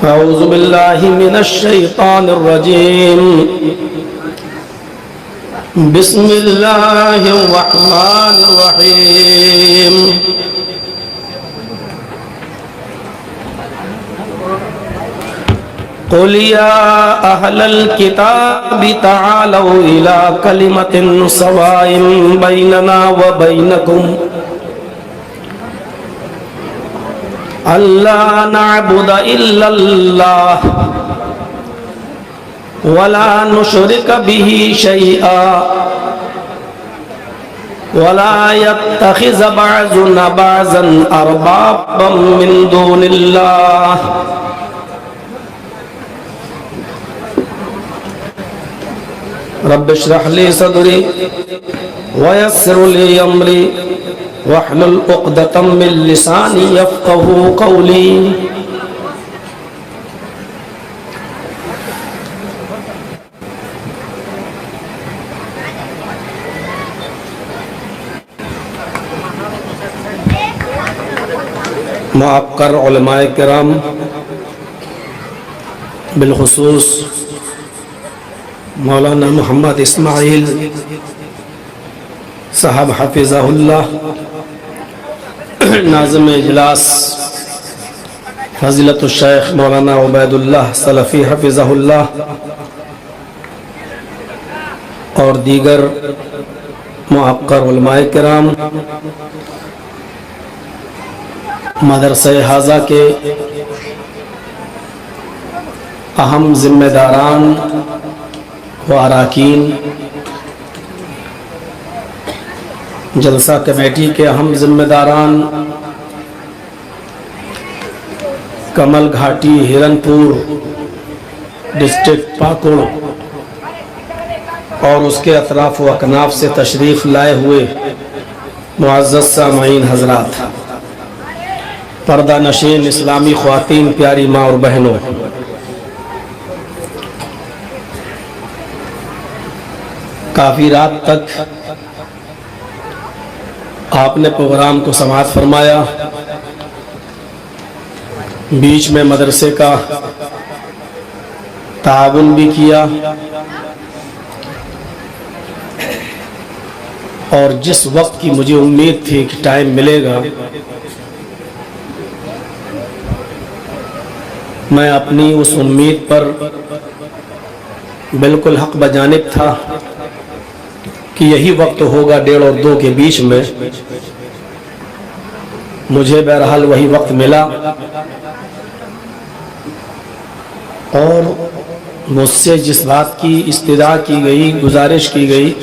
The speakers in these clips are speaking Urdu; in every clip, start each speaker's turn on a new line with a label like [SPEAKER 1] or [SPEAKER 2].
[SPEAKER 1] أعوذ بالله من الشيطان الرجيم. بسم الله الرحمن الرحيم. قل يا أهل الكتاب تعالوا إلى كلمة سواء بيننا وبينكم ألا نعبد إلا الله ولا نشرك به شيئا ولا يتخذ بعضنا بعضا أربابا من دون الله رب اشرح لي صدري ويسر لي أمري واحلل عقدة من لساني يفقهوا قولي. معقر علماء کرام بالخصوص مولانا محمد اسماعیل صاحب حفظہ اللہ، ناظم اجلاس فضیلت الشیخ مولانا عبید اللہ سلفی حفظہ اللہ، اور دیگر معقر علماء کرام، مدرسہ حاضہ کے اہم ذمہ داران و اراکین، جلسہ کمیٹی کے اہم ذمہ داران، کمل گھاٹی ہرن پور ڈسٹرکٹ پاکڑ اور اس کے اطراف و اکناف سے تشریف لائے ہوئے معزز سامعین حضرات، پردہ نشین اسلامی خواتین، پیاری ماں اور بہنوں، کافی رات تک آپ نے پروگرام کو سماعت فرمایا، بیچ میں مدرسے کا تعاون بھی کیا، اور جس وقت کی مجھے امید تھی کہ ٹائم ملے گا، میں اپنی اس امید پر بالکل حق بجانب تھا کہ یہی وقت ہوگا 1:30 اور 2 کے بیچ میں. مجھے بہرحال وہی وقت ملا، اور مجھ سے جس بات کی استدعا کی گئی، گزارش کی گئی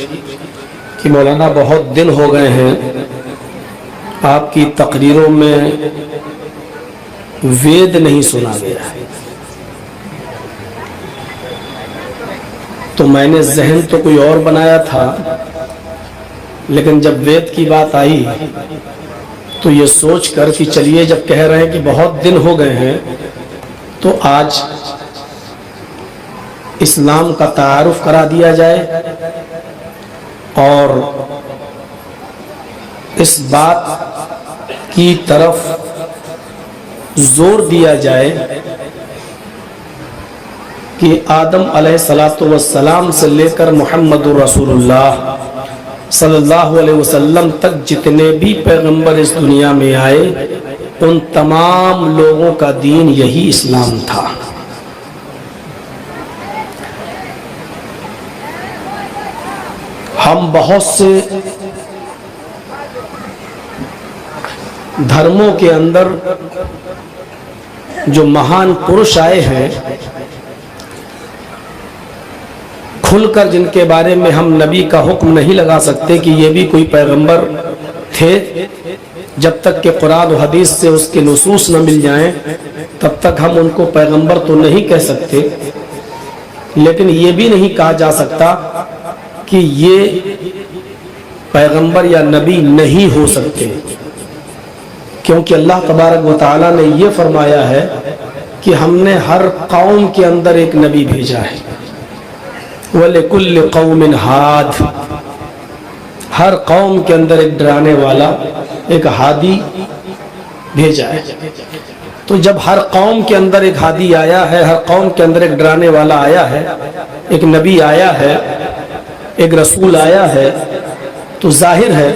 [SPEAKER 1] کہ مولانا بہت دن ہو گئے ہیں آپ کی تقریروں میں وید نہیں سنا گیا ہے، تو میں نے ذہن تو کوئی اور بنایا تھا، لیکن جب وید کی بات آئی تو یہ سوچ کر کہ چلیے جب کہہ رہے ہیں کہ بہت دن ہو گئے ہیں تو آج اسلام کا تعارف کرا دیا جائے اور اس بات کی طرف زور دیا جائے کہ آدم علیہ السلام سے لے کر محمد رسول اللہ صلی اللہ علیہ وسلم تک جتنے بھی پیغمبر اس دنیا میں آئے، ان تمام لوگوں کا دین یہی اسلام تھا. ہم بہت سے دھرموں کے اندر جو مہان پرش آئے ہیں، کھل کر جن کے بارے میں ہم نبی کا حکم نہیں لگا سکتے کہ یہ بھی کوئی پیغمبر تھے، جب تک کہ قرآن و حدیث سے اس کے نصوص نہ مل جائیں تب تک ہم ان کو پیغمبر تو نہیں کہہ سکتے، لیکن یہ بھی نہیں کہا جا سکتا کہ یہ پیغمبر یا نبی نہیں ہو سکتے، کیونکہ اللہ تبارک و تعالیٰ نے یہ فرمایا ہے کہ ہم نے ہر قوم کے اندر ایک نبی بھیجا ہے. وَلِكُلِّ قَوْمٍ ہاد، ہر قوم کے اندر ایک ڈرانے والا، ایک ہادی بھیجا ہے. تو جب ہر قوم کے اندر ایک ہادی آیا ہے، ہر قوم کے اندر ایک ڈرانے والا آیا ہے، ایک نبی آیا ہے، ایک رسول آیا ہے، تو ظاہر ہے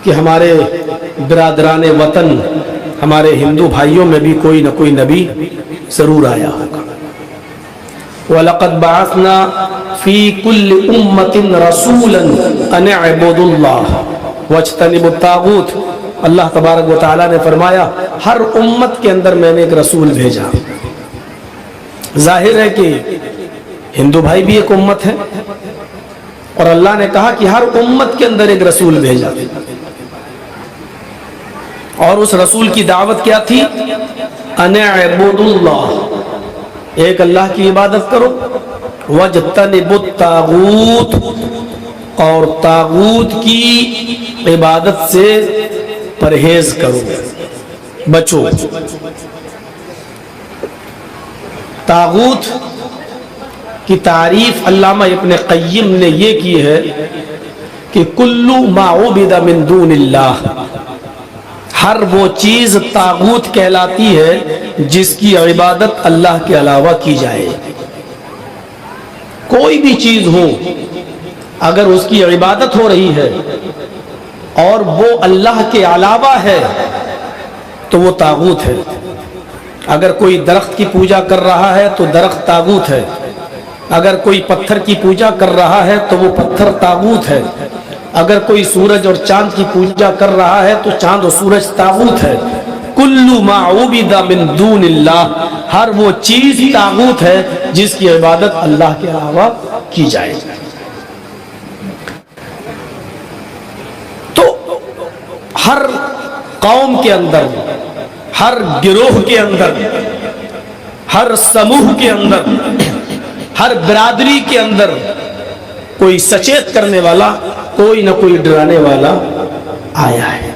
[SPEAKER 1] کہ ہمارے برادران وطن، ہمارے ہندو بھائیوں میں بھی کوئی نہ کوئی نبی ضرور آیا ہوگا۔ وَلَقَدْ بَعَثْنَا فِي كُلِّ أُمَّةٍ رَسُولًا أَنِ اعْبُدُوا اللَّهَ وَاجْتَنِبُوا الطَّاغُوتَ۔ اللہ تبارک و تعالیٰ نے فرمایا ہر امت کے اندر میں نے ایک رسول بھیجا۔ ظاہر ہے کہ ہندو بھائی بھی ایک امت ہے، اور اللہ نے کہا کہ ہر امت کے اندر ایک رسول بھیجا، اور اس رسول کی دعوت کیا تھی؟ ان اعبدوا اللہ، ایک اللہ کی عبادت کرو، واجتنبوا الطاغوت، اور طاغوت کی عبادت سے پرہیز کرو، بچو۔ طاغوت کی تعریف علامہ ابن قیم نے یہ کی ہے کہ کل ما عبد من دون اللہ، ہر وہ چیز طاغوت کہلاتی ہے جس کی عبادت اللہ کے علاوہ کی جائے۔ کوئی بھی چیز ہو، اگر اس کی عبادت ہو رہی ہے اور وہ اللہ کے علاوہ ہے تو وہ طاغوت ہے۔ اگر کوئی درخت کی پوجا کر رہا ہے تو درخت طاغوت ہے، اگر کوئی پتھر کی پوجا کر رہا ہے تو وہ پتھر طاغوت ہے، اگر کوئی سورج اور چاند کی پوجا کر رہا ہے تو چاند اور سورج طاغوت ہے۔ کل ما عبد من دون اللہ، ہر وہ چیز طاغوت ہے جس کی عبادت اللہ کے علاوہ کی جائے۔ تو ہر قوم کے اندر، ہر گروہ کے اندر، ہر سموہ کے اندر، ہر برادری کے اندر کوئی سچیت کرنے والا، کوئی نہ کوئی ڈرانے والا آیا ہے،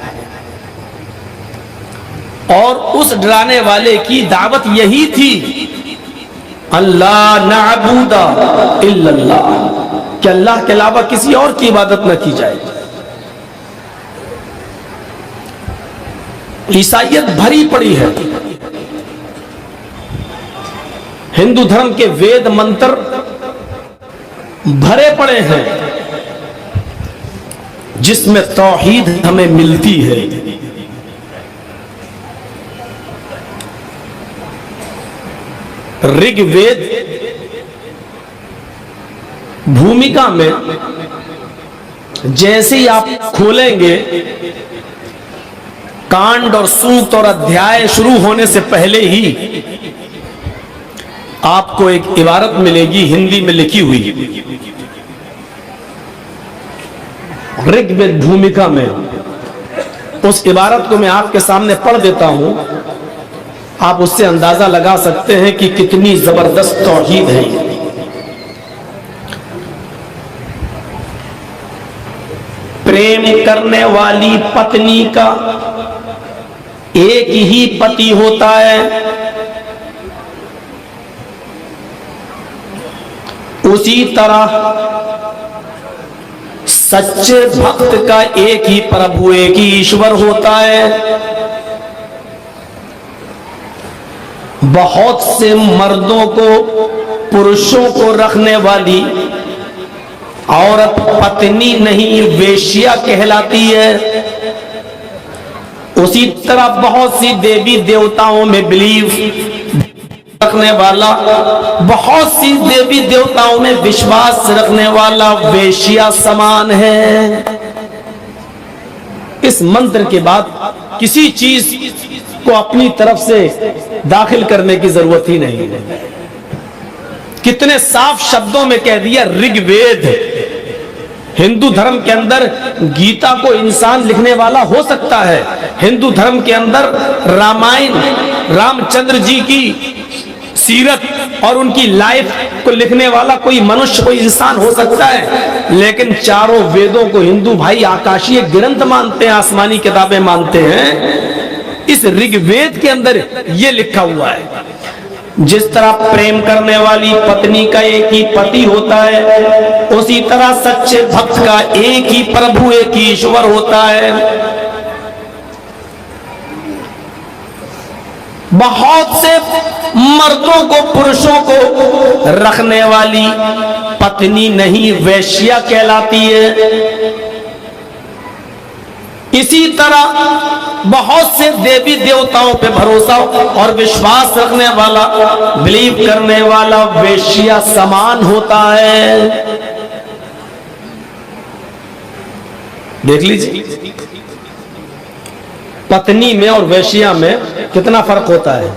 [SPEAKER 1] اور اس ڈرانے والے کی دعوت یہی تھی اللہ نعبد الا اللہ، کہ اللہ کے علاوہ کسی اور کی عبادت نہ کی جائے۔ عیسائیت بھری پڑی ہے، ہندو دھرم کے وید منتر بھرے پڑے ہیں جس میں توحید ہمیں ملتی ہے۔ رگ وید بھومکا میں جیسے ہی آپ کھولیں گے، کانڈ اور سوکت اور ادھیائے شروع ہونے سے پہلے ہی آپ کو ایک عبارت ملے گی ہندی میں لکھی ہوئی، رگ وید بھومکا میں۔ اس عبارت کو میں آپ کے سامنے پڑھ دیتا ہوں، آپ اس سے اندازہ لگا سکتے ہیں کہ کتنی زبردست توحید ہے۔ پریم کرنے والی پتنی کا ایک ہی پتی ہوتا ہے، اسی طرح سچے بھکت کا ایک ہی پربھو، ایک ہی ایشور ہوتا ہے۔ بہت سے مردوں کو، پرشوں کو رکھنے والی عورت پتنی نہیں ویشیا کہلاتی ہے۔ اسی طرح بہت سی دیوی دیوتاؤں میں بلیف رکھنے والا، بہت سی دیوی دیوتاؤں میں وشواس رکھنے والا ویشیا سمان ہے۔ اس منتر کے بعد کسی چیز کو اپنی طرف سے داخل کرنے کی ضرورت ہی نہیں ہے۔ کتنے صاف شبدوں میں کہہ دیا رگ وید۔ ہندو دھرم کے اندر گیتا کو انسان لکھنے والا ہو سکتا ہے، ہندو دھرم کے اندر رامائن، رام چندر جی کی سیرت اور ان کی لائف کو لکھنے والا کوئی منشیہ، کوئی انسان ہو سکتا ہے، لیکن چاروں ویدوں کو ہندو بھائی آکاشیہ گرنتھ مانتے ہیں، آسمانی کتابیں مانتے ہیں۔ اس رگ وید کے اندر یہ لکھا ہوا ہے، جس طرح پریم کرنے والی پتنی کا ایک ہی پتی ہوتا ہے، اسی طرح سچے بھکت کا ایک ہی پربھو، ایک ہی ایشور ہوتا ہے۔ بہت سے مردوں کو، پرشوں کو رکھنے والی پتنی نہیں ویشیا کہلاتی ہے۔ اسی طرح بہت سے دیوی دیوتاؤں پہ بھروسہ اور وشواس رکھنے والا، بلیو کرنے والا ویشیا سمان ہوتا ہے۔ دیکھ لیجیے پتنی میں اور ویشیا میں کتنا فرق ہوتا ہے۔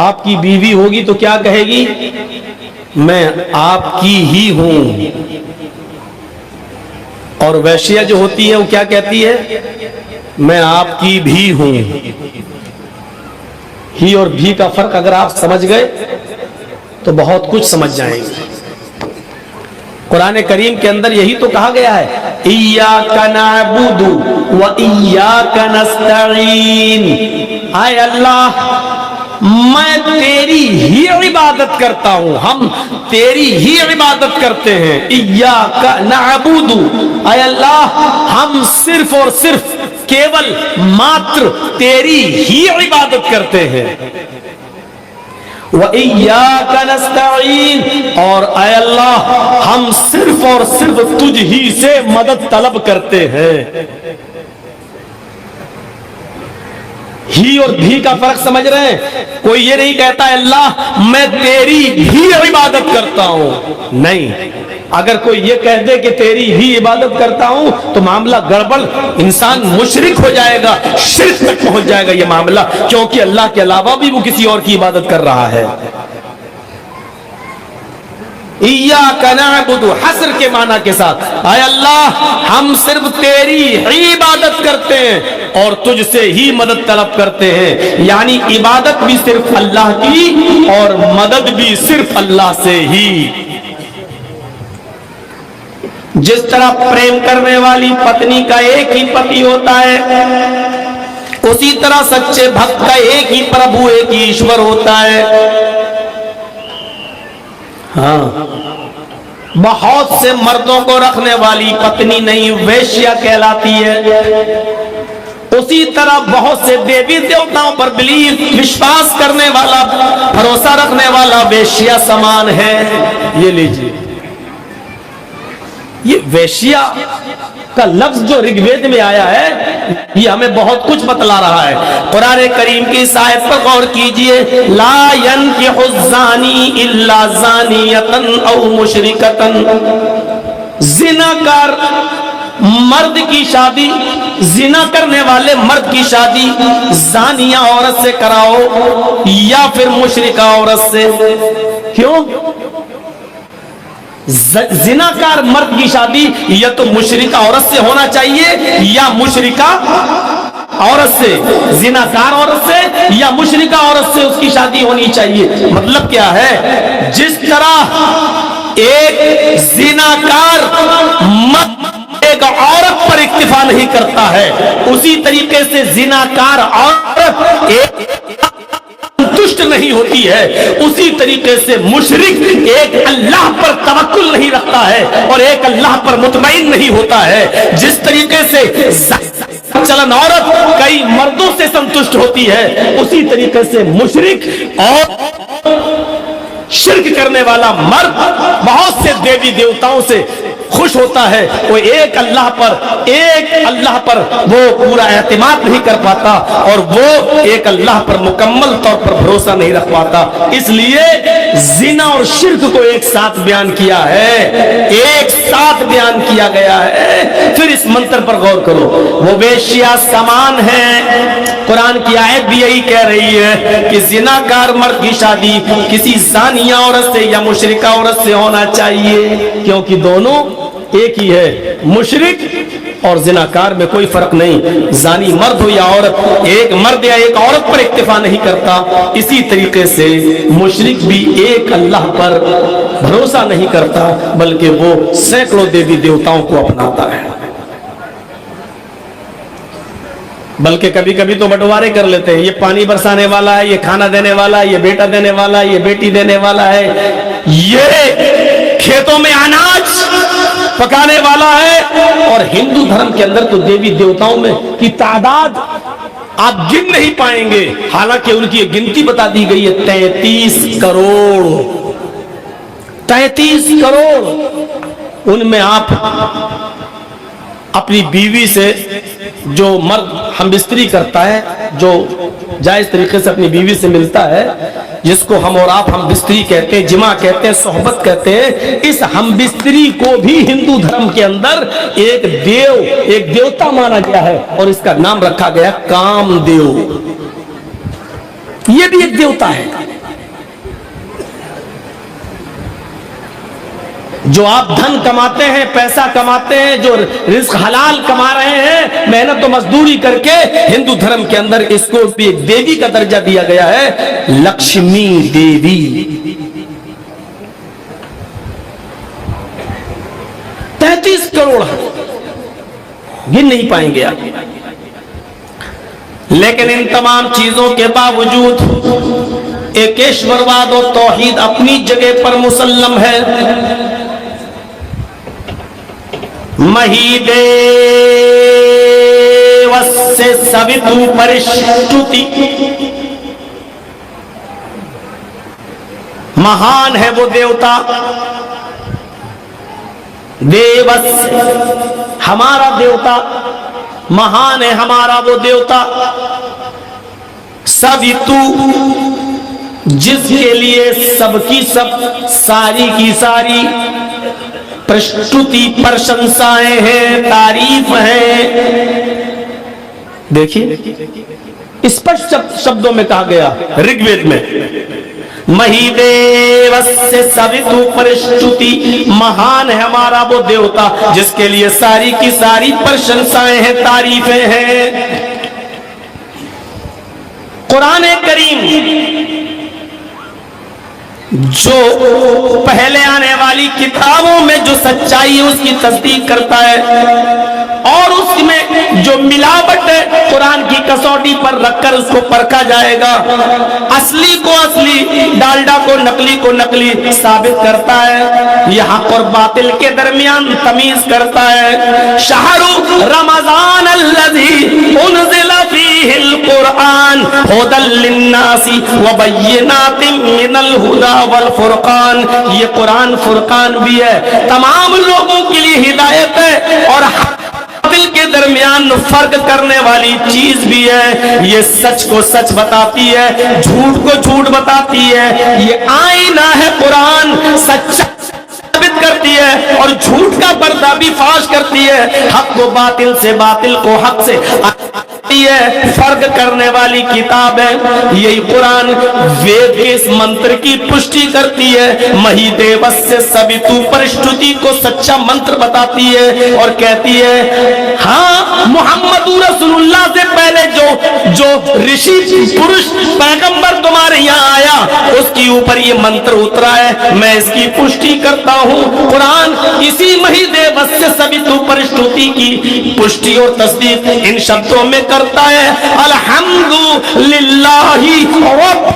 [SPEAKER 1] آپ کی بیوی ہوگی تو کیا کہے گی؟ میں آپ کی ہی ہوں، اور ویشیا جو ہوتی ہے وہ کیا کہتی ہے؟ میں آپ کی بھی ہوں۔ ہی اور بھی کا فرق اگر آپ سمجھ گئے تو بہت کچھ سمجھ جائیں گے۔ قرآن کریم کے اندر یہی تو کہا گیا ہے، ایاک نعبد و ایاک نستعین، اے اللہ میں تیری ہی عبادت کرتا ہوں، ہم تیری ہی عبادت کرتے ہیں۔ ایاک نعبد، اے اللہ ہم صرف اور صرف کیول ماتر تیری ہی عبادت کرتے ہیں۔ وَإِيَّاكَ نَسْتَعِينُ، اور اے اللہ ہم صرف اور صرف تجھ ہی سے مدد طلب کرتے ہیں۔ ہی اور بھی کا فرق سمجھ رہے ہیں؟ کوئی یہ نہیں کہتا ہے اللہ میں تیری بھی عبادت کرتا ہوں، نہیں۔ اگر کوئی یہ کہہ دے کہ تیری ہی عبادت کرتا ہوں تو معاملہ گڑبڑ، انسان مشرک ہو جائے گا، شرک تک پہنچ جائے گا یہ معاملہ، کیونکہ اللہ کے علاوہ بھی وہ کسی اور کی عبادت کر رہا ہے۔ ایاک نعبد حصر کے معنی کے ساتھ، اے اللہ ہم صرف تیری ہی عبادت کرتے ہیں اور تجھ سے ہی مدد طلب کرتے ہیں، یعنی عبادت بھی صرف اللہ کی اور مدد بھی صرف اللہ سے ہی۔ جس طرح پریم کرنے والی پتنی کا ایک ہی پتی ہوتا ہے، اسی طرح سچے بھکت کا ایک ہی پربھو، ایک ہی ایشور ہوتا ہے۔ ہاں، بہت سے مردوں کو رکھنے والی پتنی نہیں ویشیا کہلاتی ہے۔ اسی طرح بہت سے دیوی دیوتاؤں پر بلیف، وشواس کرنے والا، بھروسہ رکھنے والا ویشیا سمان ہے۔ یہ لیجیے، یہ ویشیا کا لفظ جو رگ وید میں آیا ہے یہ ہمیں بہت کچھ بتلا رہا ہے۔ قرآن کریم کی اس آیت پر غور کیجئے، لا ينکح الزانی الا زانیۃ او مشرکۃ، زناکار مرد کی شادی، زنا کرنے والے مرد کی شادی زانیہ عورت سے کراؤ یا پھر مشرکہ عورت سے۔ کیوں؟ زناکار مرد کی شادی یا تو مشرکہ عورت سے ہونا چاہیے یا مشرکہ عورت سے، زناکار عورت سے یا مشرکہ عورت سے اس کی شادی ہونی چاہیے۔ مطلب کیا ہے؟ جس طرح ایک زناکار مرد ایک عورت پر اکتفا نہیں کرتا ہے، اسی طریقے سے زناکار عورت ایک سنتشٹ نہیں ہوتی ہے، اسی طریقے سے مشرک ایک اللہ پر توکل نہیں رکھتا ہے اور ایک اللہ پر مطمئن نہیں ہوتا ہے۔ جس طریقے سے چلن عورت کئی مردوں سے سنتشٹ ہوتی ہے، اسی طریقے سے مشرک اور شرک کرنے والا مرد بہت سے دیوی دیوتاؤں سے خوش ہوتا ہے، وہ ایک اللہ پر وہ پورا اعتماد نہیں کر پاتا اور وہ ایک اللہ پر مکمل طور پر بھروسہ نہیں رکھ پاتا۔ اس لیے زنا اور شرک کو ایک ساتھ بیان کیا ہے، ایک ساتھ بیان کیا گیا ہے۔ پھر اس منتر پر غور کرو، وہ ویشیا سمان ہے۔ قرآن کی آیت بھی یہی کہہ رہی ہے کہ زناکار مرد کی شادی کسی زانیہ عورت سے یا مشرکہ عورت سے ہونا چاہیے، کیونکہ دونوں ایک ہی ہے۔ مشرک اور زناکار میں کوئی فرق نہیں، زانی مرد ہو یا عورت، ایک مرد یا ایک عورت پر اکتفا نہیں کرتا۔ اسی طریقے سے مشرک بھی ایک اللہ پر بھروسہ نہیں کرتا بلکہ وہ سینکڑوں دیوی دیوتاؤں کو اپناتا ہے، بلکہ کبھی کبھی تو بٹوارے کر لیتے ہیں، یہ پانی برسانے والا ہے، یہ کھانا دینے والا ہے، یہ بیٹا دینے والا ہے، یہ بیٹی دینے والا ہے، یہ کھیتوں میں اناج پکانے والا ہے۔ اور ہندو دھرم کے اندر تو دیوی دیوتاؤں میں کی تعداد آپ گن نہیں پائیں گے، حالانکہ ان کی گنتی بتا دی گئی ہے 33 کروڑ 33 کروڑ۔ ان میں آپ اپنی بیوی سے، جو مرد ہم بستری کرتا ہے، جو جائز طریقے سے اپنی بیوی سے ملتا ہے، جس کو ہم اور آپ ہم بستری کہتے ہیں، جمع کہتے ہیں، صحبت کہتے ہیں، اس ہم بستری کو بھی ہندو دھرم کے اندر ایک دیوتا مانا گیا ہے، اور اس کا نام رکھا گیا کام دیو۔ یہ بھی ایک دیوتا ہے۔ جو آپ دھن کماتے ہیں، پیسہ کماتے ہیں، جو رزق حلال کما رہے ہیں محنت و مزدوری کر کے، ہندو دھرم کے اندر اس کو بھی ایک دیوی کا درجہ دیا گیا ہے، لکشمی دیوی۔ 33 کروڑ گن نہیں پائیں گے آپ۔ لیکن ان تمام چیزوں کے باوجود ایکیشورواد اور توحید اپنی جگہ پر مسلم ہے۔ مہی دیوسے سوتو پرشٹوتی، مہان ہے وہ دیوتا، دیوس ہمارا دیوتا، مہان ہے ہمارا وہ دیوتا، سوتو جس کے لیے سب کی سب، ساری کی ساری، پرشٹوتی پرشنسائیں ہیں، تعریف ہیں۔ دیکھیے اسپشٹ شبدوں میں کہا گیا رگ وید میں، مہی دیوسے سوتو پرشٹوتی، مہان ہے ہمارا وہ دیوتا جس کے لیے ساری کی ساری پرشنسائیں ہیں، تعریفیں ہیں۔ قرآن کریم جو پہلے آنے والی کتابوں میں جو سچائی ہے اس کی تصدیق کرتا ہے، اور اس میں جو ملاوٹ ہے قرآن کی کسوٹی پر رکھ کر اس کو پرکھا جائے گا، اصلی کو اصلی، ڈالڈا کو نقلی ثابت کرتا ہے، یہ حق اور باطل کے درمیان تمیز کرتا ہے۔ شہر رمضان الذی انزل فیہ القرآن ھدی للناس وبینات من الھدی والفرقان، یہ قرآن فرقان بھی ہے، تمام لوگوں کے لیے ہدایت ہے، اور دل کے درمیان فرق کرنے والی چیز بھی ہے، یہ سچ کو سچ بتاتی ہے، جھوٹ کو جھوٹ بتاتی ہے، یہ آئینہ ہے قرآن، سچ ثابت کرتی ہے اور جھوٹ کا پردہ بھی فاش کرتی ہے، حق کو باطل سے، باطل کو حق سے فرق کرنے والی کتاب ہے۔ یہی قرآن وید کے اس منتر کی پشٹی کرتی ہے، مہی دیوسے سوتو پرشٹوتی کو سچا منتر بتاتی ہے، اور کہتی ہے ہاں محمد رسول اللہ سے پہلے جو رشی پرش پیغمبر تمہارے یہاں آیا اس کی اوپر یہ منتر اترا ہے، میں اس کی پشٹی کرتا ہوں۔ قرآن اسی مہی دیوسے سوتو پرشٹوتی کی پشٹی اور تصدیق ان شبدوں میں کرتا ہے، الحمدللہ رب،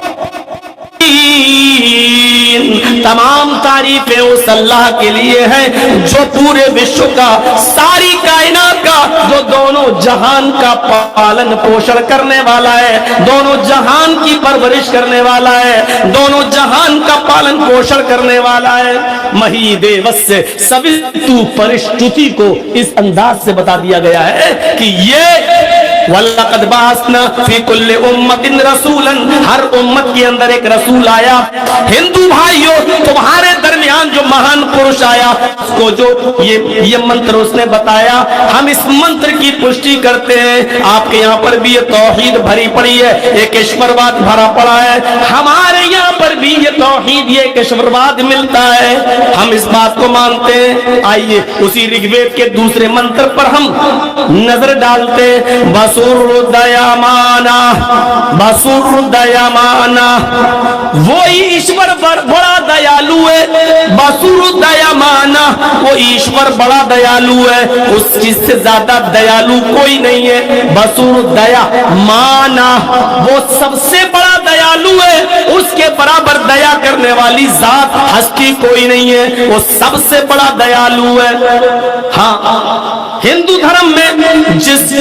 [SPEAKER 1] تمام تعریفیں اس اللہ کے لیے ہیں جو پورے وشو کا، ساری کائنات کا، جو دونوں جہان کا پالن پوشن کرنے والا ہے، دونوں جہان کی پرورش کرنے والا ہے، دونوں جہان کا پالن پوشن کرنے والا ہے۔ مہی دیوسے سوتو پرشٹوتی کو اس انداز سے بتا دیا گیا ہے کہ یہ وَلَقَدْ بَعَثْنَا فِي كُلِّ أُمَّةٍ رَسُولًا، ہر امت کے اندر ایک رسول آیا۔ ہندو بھائیوں، تمہارے درمیان جو مہان پروش آیا اس کو جو یہ منتر اس نے بتایا، ہم اس منتر کی پشٹی کرتے ہیں۔ آپ کے یہاں پر بھی یہ توحید بھری پڑی ہے، ایک ایشورواد بھرا پڑا ہے، ہمارے یہاں پر بھی یہ توحید، یہ ایک ایشورواد ملتا ہے، ہم اس بات کو مانتے ہیں۔ آئیے اسی رگ وید کے دوسرے منتر پر ہم نظر ڈالتے ہیں۔ بسر دیامانا، بسر دیامانا، وہی ایشور بڑا دیالو ہے، بسر دیامانا، وہ ایشور بڑا دیالو ہے، اس چیز سے زیادہ دیالو کوئی نہیں ہے۔ بسر دیا مانا، وہ سب سے بڑا دیالو ہے، اس کے برابر دیا کرنے والی ذات ہستی کوئی نہیں ہے، وہ سب سے بڑا دیالو ہے۔ ہاں ہندو دھرم میں جس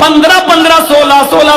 [SPEAKER 1] 15-15, 16-16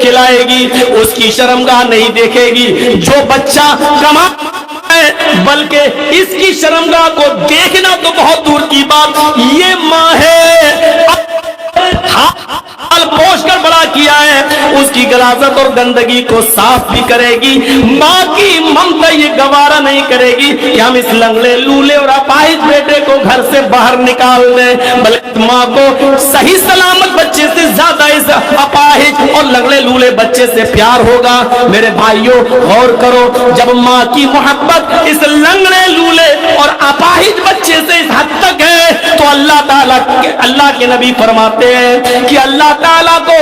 [SPEAKER 1] کھلائے گی، اس کی شرمگاہ نہیں دیکھے گی۔ جو بچہ کما بلکہ اس کی شرمگاہ کو دیکھنا تو بہت دور کی بات، یہ ماں ہے پوچھ کر بڑا کیا ہے، اس کی غلاظت اور گندگی کو صاف بھی کرے گی۔ ماں کی ممتا یہ گوارا نہیں کرے گی کہ ہم اس لنگڑے لولے اور اپاہج بیٹے کو گھر سے باہر نکال دیں، بلکہ ماں کو صحیح سلامت بچے سے زیادہ اس اپاہج اور لنگڑے لولے بچے سے پیار ہوگا۔ میرے بھائیوں غور کرو، جب ماں کی محبت اس لنگڑے لولے اور اپاہج بچے سے اس حد تک ہے تو اللہ کے نبی فرماتے ہیں کہ اللہ تعالیٰ کو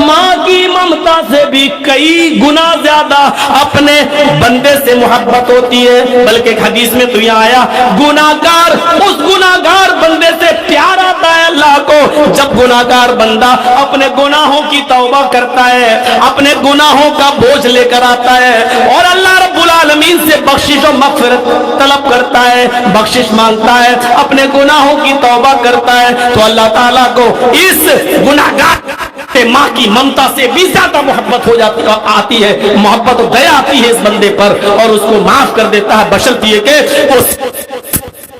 [SPEAKER 1] ماں کی ممتا سے بھی کئی گنا زیادہ اپنے بندے سے محبت ہوتی ہے۔ بلکہ ایک حدیث میں تو یہ آیا، گناہگار اس گناہگار بندے سے پیار آتا ہے اللہ کو جب گناہگار بندہ اپنے گناہوں کی توبہ کرتا ہے، اپنے گناہوں کا بوجھ لے کر آتا ہے اور اللہ رب العالمین سے بخشش و مغفرت طلب کرتا ہے، بخشش مانگتا ہے، اپنے گناہوں کی توبہ کرتا ہے، تو اللہ تعالیٰ کو اس گناہگار ماں کی ممتا سے بھی زیادہ محبت ہو جاتی آتی ہے، محبت و دیا آتی ہے اس بندے پر اور اس کو معاف کر دیتا ہے، بشرط یہ کہ اس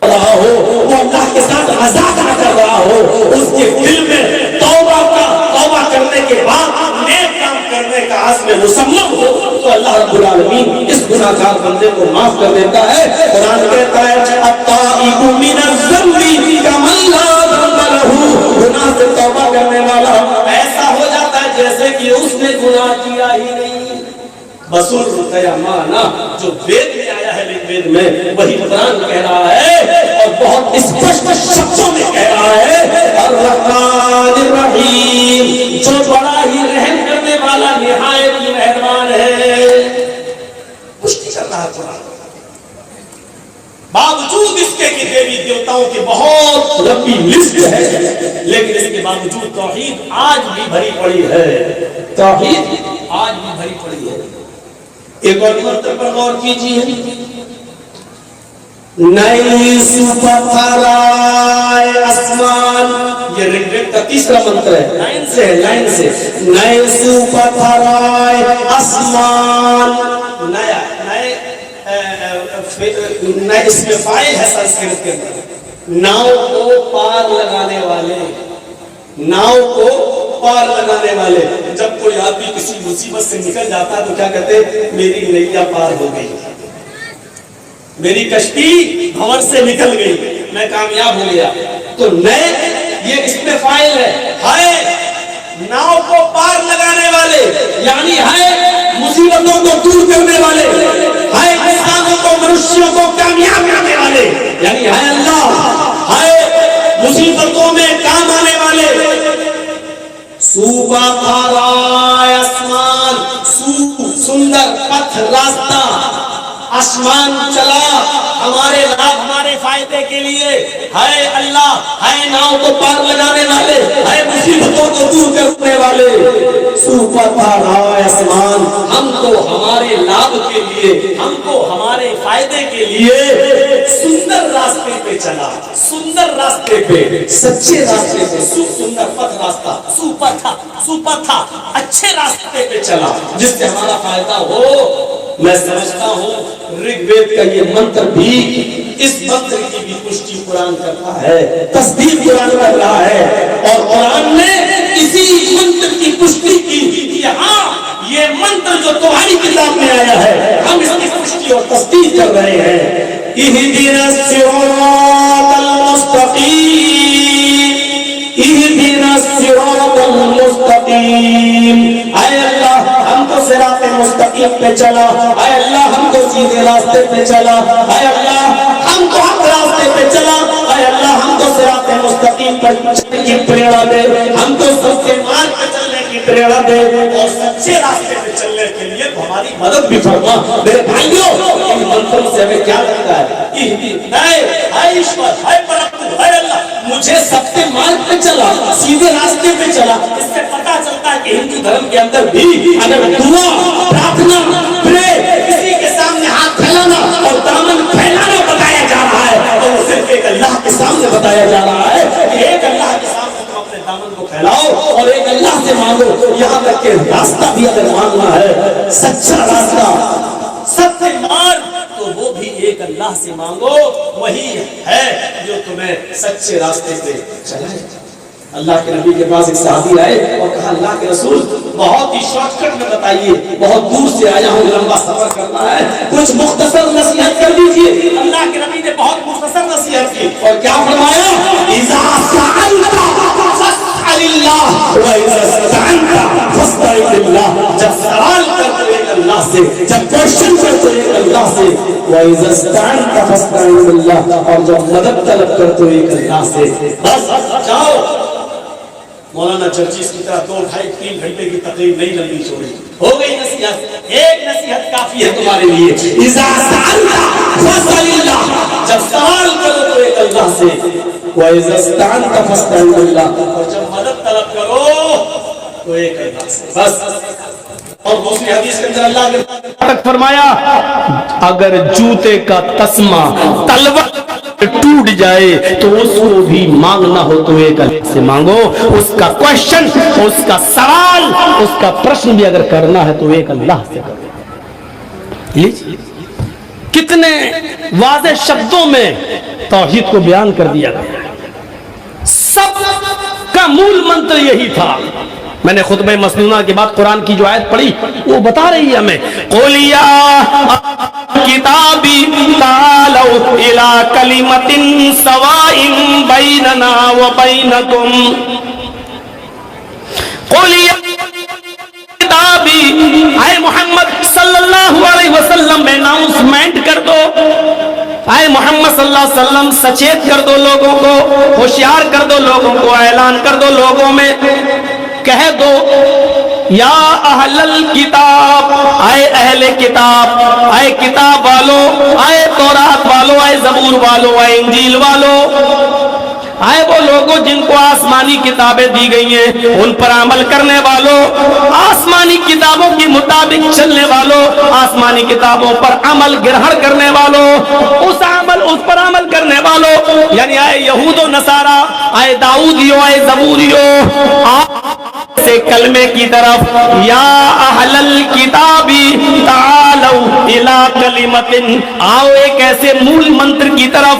[SPEAKER 2] وہ اللہ کے ساتھ عزا کر رہا ہو، اس کے دل میں توبہ کرنے کے بعد نیک کام کرنے کا عزم مصمم ہو، تو اللہ رب العالمین اس گناہگار بندے کو معاف کر دیتا ہے۔ قرآن کہتا ہے التائب من الذنب کمن لا ذنب لہ، گناہ سے توبہ کرنے والا ایسا ہو جاتا ہے جیسے کہ اس نے گناہ کیا ہی نہیں۔ بسور قیامانہ جو وید میں آیا ہے، وید میں وہی قرآن کہہ رہا ہے اور بہت اسپشٹ شبدوں میں کہہ رہا ہے، الرحمن الرحیم، جو بڑا ہی رحم کرنے والا نہایت ہی مہربان ہے۔ پشتی کر رہا قرآن، باوجود اس کے کہ دیوی دیوتاؤں کی بہت لمبی لسٹ ہے، لیکن اس کے باوجود توحید آج بھی بھری پڑی ہے، توحید آج بھی بھری پڑی ہے۔ ایک اور مرتبہ پر غور کیجیے، نئی پتھرائے آسمان، یہ رگ وید کا تیسرا منتر ہے، لائن سے نئی پتھرائے آسمان، نیا اس میں فائل ہے سنسکرت کے اندر، ناؤ کو پار لگانے والے، ناؤ کو پار لگانے والے۔ جب کوئی آدمی کسی مصیبت سے نکل جاتا تو کیا کہتے ہیں، میری نیا پار ہو گئی، میری کشتی بھنور سے نکل گئی، میں کامیاب ہو گیا۔ تو نئے یہ اس میں فائل ہے ناؤ کو پار لگانے والے، یعنی ہے مصیبتوں کو دور کرنے والے، ہے انسانوں کو منشیوں کو کامیاب کرنے والے، یعنی ہے اللہ، ہے مصیبتوں میں کام آنے والے۔ صوبہ پھارائے آسمان، سندر پتھ راستہ، آسمان چلا ہمارے لابھ ہمارے فائدے کے لیے، ہے اللہ، ہے ناؤ کو پار لگانے والے، ہے مصیبتوں کو دور کرنے والے۔ صوبہ پھارائے آسمان، ہم کو ہمارے لابھ کے لیے، ہم کو ہمارے فائدے کے لیے سندر راستے پہ چلا، سندر راستے پہ، سچے راستے پہ، سندر پتھ راستہ، سوپر تھا اچھے راستے پہ چلا جس سے ہمارا فائدہ ہو۔ میں سمجھتا ہوں رگ وید کا یہ منتر بھی اس منتر کی بھی پشٹی قرآن کرتا ہے، تصدیق قرآن کر رہا ہے، اور قرآن نے اسی منتر کی پشٹی کی کہ ہاں یہ منتر جو تمہاری کتاب میں آیا ہے ہم اس کی پشٹی اور تصدیق کر رہے ہیں۔ اہدنا الصراط المستقیم، اہدنا الصراط المستقیم، اے اللہ ہم کو صراط مستقیم پہ چلا، اے اللہ ہم کو سیدھے راستے پہ چلا، اے اللہ ہم کو حق راستے پہ چلا، اے اللہ ہم کو صراط مستقیم پر چلنے کی پریرنا دے، ہم کو سچے مارگ پہ چلنے کی پریرنا دے اور سچے راستے پہ چلنے کے لیے ہماری مدد بھی فرما۔ میرے بھائیوں ان منتروں سے ہمیں کیا لگتا ہے، اے ایشور، اے پرم، اے اللہ مجھے سچے مارگ پہ چلا، سیدھے راستے پہ چلا۔ اس سے پتا چلتا ہے کہ ہندو دھرم کے اندر بھی اگر دعا، پرارتھنا، کسی کے سامنے ہاتھ پھیلانا اور دامن پھیلانا بتایا جا رہا ہے تو وہ صرف ایک اللہ کے سامنے بتایا جا رہا ہے کہ ایک اللہ کے سامنے تم اپنے دامن کو پھیلاؤ اور ایک اللہ سے مانگو، یہاں تک کہ راستہ بھی اگر مانگنا ہے سچا راستہ سب سے مار تو وہ بھی ایک اللہ سے مانگو، وہی ہے جو تمہیں سچے راستے پہ چلائے۔ اللہ کے نبی کے پاس ایک صحابی آئے اور کہا اللہ کے رسول بہت ہی شارٹ کٹ میں بتائیے، بہت دور سے آیا ہوں، لمبا سفر کرنا ہے، کچھ مختصر نصیحت کر دیجیے۔ اللہ کے نبی نے بہت مختصر نصیحت کی اور کیا فرمایا؟ اذا سألت فاسأل اللہ واذا استعنت فاستعن باللہ، جب سوال کر تو ایک اللہ سے، جب کوشچن کر تو ایک اللہ سے، واذا استعنت فاستعن باللہ، اور جب مدد طلب کر تو ایک اللہ سے۔ بس جاؤ۔ مولانا چرچیس کی طرح 2 ڈھائی 3 گھنٹے کی تقریر نہیں لمبی چوڑی ہو گئی، نصیحت ایک نصیحت کافی ہے تمہارے لیے۔ اذا سألت فاسأل اللہ، جب سوال کرو تو ایک اللہ سے، واذا استعنت فاستعن باللہ، اور جب مدد طلب کرو تو ایک اللہ سے، بس۔ اور دوسری حدیث کے اندر اللہ نے
[SPEAKER 1] فرمایا اگر جوتے کا تسمہ تلوار ٹوٹ جائے تو اس کو بھی مانگنا ہو تو ایک اللہ سے مانگو، اس کا کوشچن، اس کا سوال، اس کا پرشن بھی اگر کرنا ہے تو ایک اللہ سے کرو۔ کتنے واضح شبدوں میں توحید کو بیان کر دیا گیا، سب کا مول منتر یہی تھا۔ میں نے خطبہ مسنونہ کے بعد قرآن کی جو آیت پڑھی وہ بتا رہی ہے ہمیں، قُلْ يَا کتابی تعالوا الی کلمۃ سواء بیننا وبینکم، قُلْ يَا کتابی، اے محمد صلی اللہ علیہ وسلم میں اناؤنسمنٹ کر دو، اے محمد صلی اللہ علیہ وسلم سچیت کر دو لوگوں کو، ہوشیار کر دو لوگوں کو، اعلان کر دو لوگوں میں، کہہ دو یا اہل الکتاب، اے اہل کتاب، اے کتاب والو، اے تورات والو، اے زبور والو، اے انجیل والو، اے وہ لوگوں جن کو آسمانی کتابیں دی گئی ہیں ان پر عمل کرنے والوں، آسمانی کتابوں کے مطابق چلنے والوں، آسمانی کتابوں پر عمل گرہن کرنے والوں، اس پر عمل کرنے والوں، یعنی اے یہود و نصارا، اے داؤدیو، اے زبوریو، سے کلمے کی طرف، یا اہل الکتابی تعالوا الی کلمۃ، آؤ ایک ایسے مول منتر کی طرف،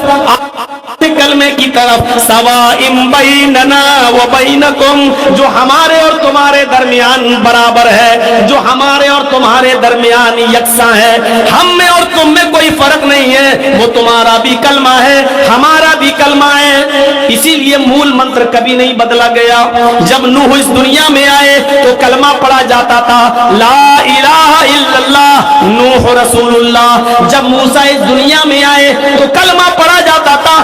[SPEAKER 1] کلمے کی طرف، سواء بیننا وبینکم، جو ہمارے اور تمہارے درمیان برابر ہے، جو ہمارے اور تمہارے درمیان یکساں ہے، ہم میں اور تم میں کوئی فرق نہیں ہے، وہ تمہارا بھی کلمہ ہے ہمارا بھی کلمہ ہے۔ اسی لیے مول منتر کبھی نہیں بدلا گیا۔ جب نوح اس دنیا میں آئے تو کلمہ پڑھا جاتا تھا لا الہ الا اللہ نوح رسول اللہ، جب موسیٰ اس دنیا میں آئے تو کلمہ پڑھا جاتا تھا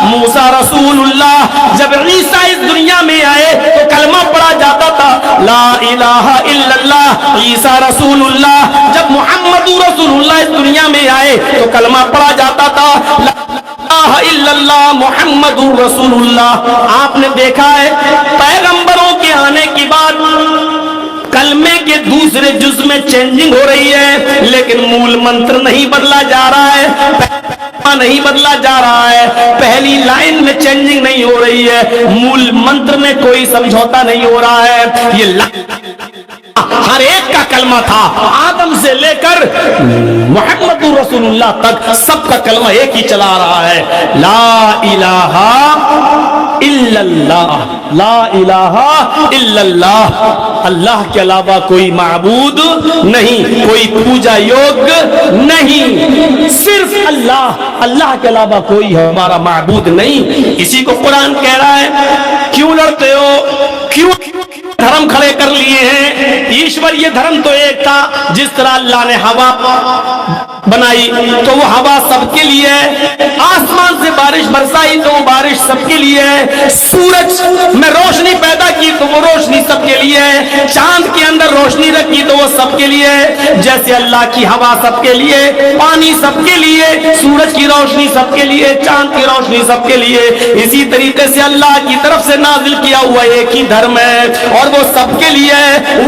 [SPEAKER 1] موسیٰ رسول اللہ، جب عیسیٰ اس دنیا میں آئے تو کلمہ پڑھا جاتا تھا لا الہ الا اللہ عیسیٰ رسول اللہ، جب محمد رسول اللہ اس دنیا میں آئے تو کلمہ پڑھا جاتا تھا لا الہ الا اللہ محمد رسول اللہ۔ آپ نے دیکھا ہے پیغمبروں کے آنے کی بعد کلمے کے دوسرے جز میں چینجنگ ہو رہی ہے، لیکن مول منتر نہیں بدلا جا رہا ہے، نہیں بدلا جا رہا ہے، پہلی لائن میں چینجنگ نہیں ہو رہی ہے، مول منتر میں کوئی سمجھوتا نہیں ہو رہا ہے۔ یہ ہر ایک کا کلمہ تھا، آدم سے لے کر محمد رسول اللہ تک سب کا کلمہ ایک ہی چلا رہا ہے، لا الہ الا اللہ، لا الہ الا اللہ، اللہ کے علاوہ کوئی معبود نہیں، کوئی پوجا یوگ نہیں، صرف اللہ، اللہ کے علاوہ کوئی ہمارا معبود نہیں۔ اسی کو قرآن کہہ رہا ہے کیوں لڑتے ہو، کیوں دھرم کھڑے کر لیے ہیں؟ ایشور یہ دھرم تو ایک تھا، جس طرح اللہ نے ہوا بنائی تو وہ ہوا سب کے لیے ہے، آسمان سے بارش برسائی تو وہ بارش سب کے لیے ہے، سورج میں روشنی پیدا کی تو وہ روشنی سب کے لیے ہے، چاند کے اندر روشنی رکھی تو وہ سب کے لیے ہے۔ جیسے اللہ کی ہوا سب کے لیے، پانی سب کے لیے، سورج کی روشنی سب کے لیے، چاند کی روشنی سب کے لیے، اسی طریقے سے اللہ کی طرف سے نازل کیا ہوا ایک ہی دھرم ہے اور وہ سب کے لیے ہے۔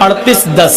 [SPEAKER 1] 38:10।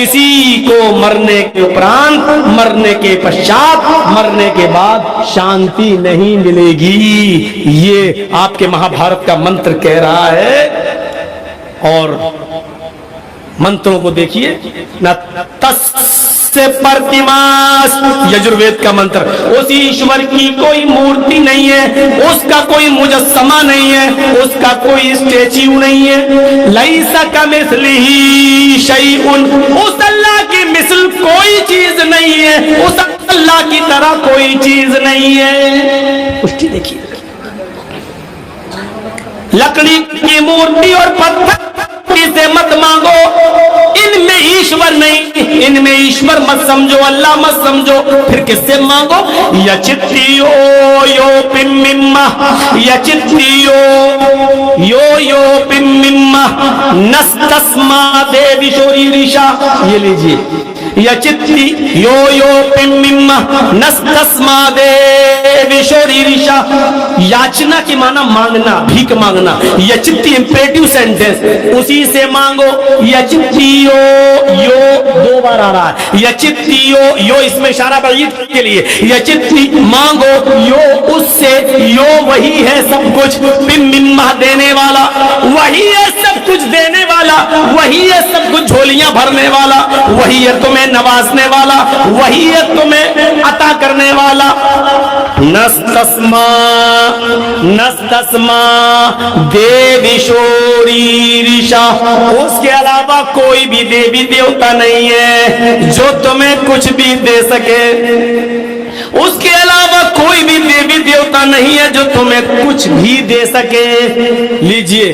[SPEAKER 1] کسی کو مرنے کے اپرانت، مرنے کے پشچات، مرنے کے بعد شانتی نہیں ملے گی. یہ آپ کے مہا بھارت کا منتر کہہ رہا ہے. اور منتروں کو دیکھیے، نہ تس سے پرتماس، یجروید کا منتر. اس ایشور کی کوئی مورتی نہیں ہے، اس کا کوئی مجسمہ نہیں ہے، اس کا کوئی اسٹیچو نہیں ہے. لیسا کمثلہ شیء، اس اللہ کی مثل کوئی چیز نہیں ہے، اس اللہ کی طرح کوئی چیز نہیں ہے. پشتی دیکھیے، لکڑی کی مورتی اور پتھر سے مت مانگو، ان میں ایشور نہیں، ان میں ایشور مت سمجھو، اللہ مت سمجھو. پھر کس سے مانگو؟ یچتیو یو پمما، یچتیو یو پمما نستسما دیوی شوری ریشا. یہ لیجئے، یچتی یو پمما نستسما دیوی شوری ریشا. یاچنا کی معنی مانگنا، بھیک مانگنا. یچتی امپیریٹیو سینٹینس، اسی سے مانگو. یچتیو یو دو بار آ رہا ہے. یچتیو یو اس میں اشارہ بعید کے لیے. یچتی مانگو، یو اس سے، یو وہی ہے سب کچھ. مما دینے والا وہی ہے، سب کچھ دینے والا وہی ہے، سب کچھ جھولیاں بھرنے والا وہی ہے، تمہیں نوازنے والا وہی ہے، تمہیں عطا کرنے والا. نستسما نستسما دیوی شوری ریشا. اس کے علاوہ کوئی بھی دیوی دیوتا نہیں ہے جو تمہیں کچھ بھی دے سکے. اس کے علاوہ کوئی بھی دیوی دیوتا نہیں ہے جو تمہیں کچھ بھی دے سکے. لیجئے،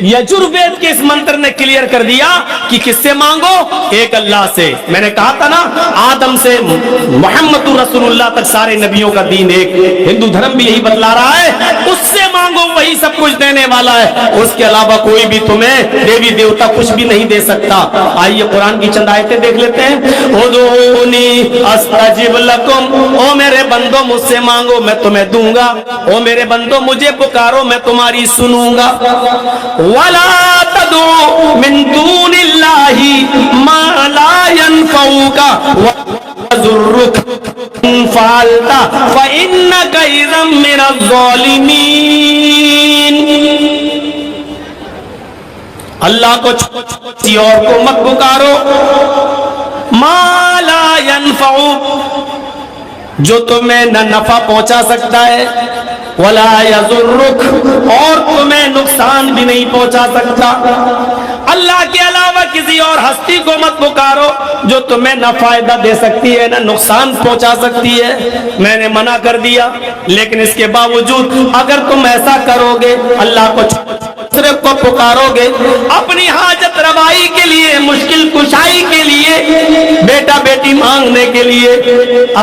[SPEAKER 1] یجروید کے اس منتر نے کلیئر کر دیا کہ کس سے مانگو؟ ایک اللہ سے. میں نے کہا تھا نا، آدم سے محمد رسول اللہ تک سارے نبیوں کا دین ایک. ہندو دھرم بھی یہی بتلا رہا ہے، اس سے مانگو، وہی سب کچھ دینے والا ہے. اس کے علاوہ کوئی بھی تمہیں دیوی دیوتا کچھ بھی نہیں دے سکتا. آئیے قرآن کی چند آیتیں دیکھ لیتے ہیں. ادعونی استجب لکم، او میرے بندو مجھ سے مانگو میں تمہیں دوں گا. او میرے بندو مجھے پکارو میں تمہاری سنوں گا. وَلَا تَدْعُ مِن دُونِ اللَّهِ مَا لَا يَنفَعُكَ وَيَضُرُّكَ إِن فَعَلْتَ فَإِنَّكَ إِذًا مِنَ الظَّالِمِينَ. اللہ کو کسی اور کو مت پکارو. مَا لَا يَنفَعُكَ، جو تمہیں نہ نفع پہنچا سکتا ہے، ولا یضرک، اور تمہیں نقصان بھی نہیں پہنچا سکتا. اللہ کے علاوہ کسی اور ہستی کو مت پکارو جو تمہیں نہ فائدہ دے سکتی ہے نہ نقصان پہنچا سکتی ہے. میں نے منع کر دیا، لیکن اس کے باوجود اگر تم ایسا کرو گے، اللہ کو صرف کو پکارو گے اپنی حاجت روائی کے لیے، مشکل کشائی کے لیے، بیٹا بیٹی مانگنے کے لیے،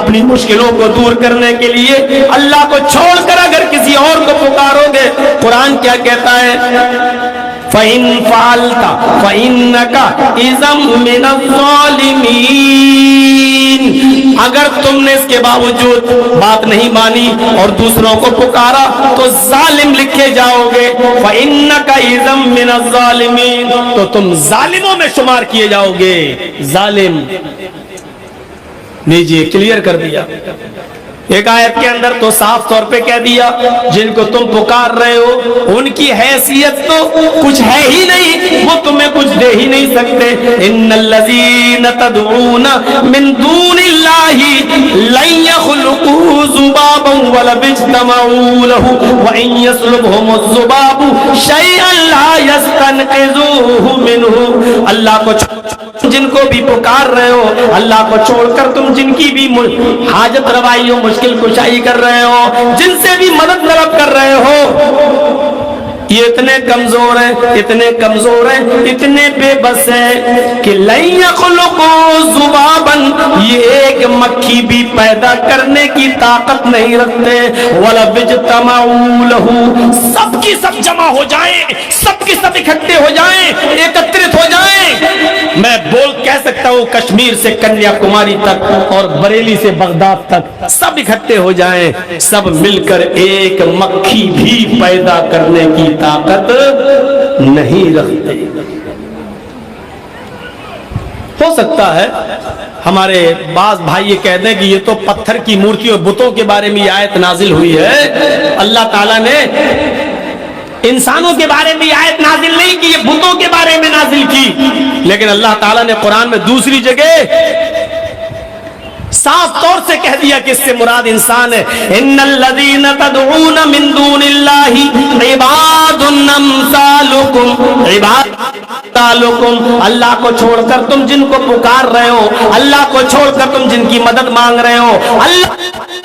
[SPEAKER 1] اپنی مشکلوں کو دور کرنے کے لیے، اللہ کو چھوڑ کر اگر کسی اور کو پکارو گے، قرآن کیا کہتا ہے؟ فَإِن فَعَلْتَ فَإِنَّكَ إِذًا مِنَ الظَّالِمِينَ. اگر تم نے اس کے باوجود بات نہیں مانی اور دوسروں کو پکارا تو ظالم لکھے جاؤ گے. فَإِنَّكَ إِذًا مِنَ الظَّالِمِينَ، تو تم ظالموں میں شمار کیے جاؤ گے. ظالم، لیجیے کلیئر کر دیا. ایک آیت کے اندر تو صاف طور پہ کہہ دیا جن کو تم پکار رہے ہو ان کی حیثیت تو کچھ ہے ہی نہیں، وہ تمہیں کچھ دے ہی نہیں سکتے. ان الذین تدعون من دون اللہ لن یخلقوا ذبابا ولو اجتمعوا له وان یسلبهم الذباب شیئا لا یستنقذوه منه. اللہ کو جن کو بھی پکار رہے ہو، اللہ کو چھوڑ کر تم جن کی بھی حاجت روائی ہو، مشکل کشائی کر رہے ہو، جن سے بھی مدد طلب کر رہے ہو، یہ اتنے کمزور ہیں، اتنے کمزور ہیں، اتنے بے بس ہیں کہ لن یخلقوا ذبابا، یہ ایک مکھی بھی پیدا کرنے کی طاقت نہیں رکھتے. ولو اجتمعوا له، سب کی سب جمع ہو جائیں، سب کی سب اکٹھے ہو جائیں، ایکترت ہو جائیں. میں کہہ سکتا ہوں کشمیر سے کنیا کماری تک اور بریلی سے بغداد تک سب اکٹھے ہو جائیں، سب مل کر ایک مکھی بھی پیدا کرنے کی طاقت نہیں رکھتے. ہو سکتا ہے ہمارے بعض بھائی یہ کہہ دیں کہ یہ تو پتھر کی مورتی اور بتوں کے بارے میں یہ آیت نازل ہوئی ہے، اللہ تعالیٰ نے انسانوں کے بارے میں یہ آیت نازل نہیں کی، یہ بتوں کے بارے میں نازل کی۔ لیکن اللہ تعالیٰ نے قرآن میں دوسری جگہ صاف طور سے کہہ دیا کہ اس سے مراد انسان ہے۔ ان الذین تدعون من دون اللہ عباد امثالکم، عباد امثالکم، اللہ کو چھوڑ کر تم جن کو پکار رہے ہو، اللہ کو چھوڑ کر تم جن کی مدد مانگ رہے ہو، اللہ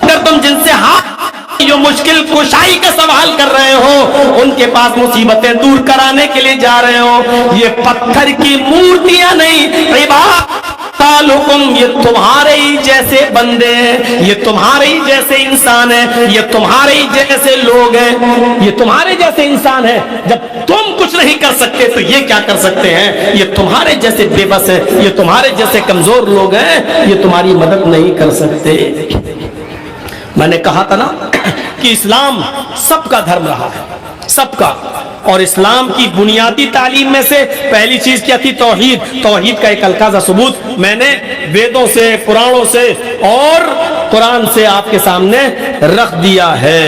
[SPEAKER 1] کر تم جن سے ہاتھ جو مشکل کشائی کا سوال کر رہے ہو، ان کے پاس مصیبتیں دور کرانے کے لیے جا رہے ہو، یہ پتھر کی مورتیاں نہیں، عباد تعلقم، یہ تمہارے ہی جیسے بندے ہیں، یہ تمہارے ہی جیسے انسان ہیں، یہ تمہارے ہی جیسے لوگ ہیں، یہ تمہارے جیسے انسان ہیں۔ جب تم کچھ نہیں کر سکتے تو یہ کیا کر سکتے ہیں؟ یہ تمہارے جیسے بے بس ہیں، یہ تمہارے جیسے کمزور لوگ ہیں، یہ تمہاری مدد نہیں کر سکتے۔ میں نے کہا تھا نا کہ اسلام سب کا دھرم رہا ہے، سب کا، اور اسلام کی بنیادی تعلیم میں سے پہلی چیز کیا تھی؟ توحید۔ توحید کا ایک الکاظہ ثبوت میں نے ویدوں سے، پرانوں سے اور قرآن سے آپ کے سامنے رکھ دیا ہے۔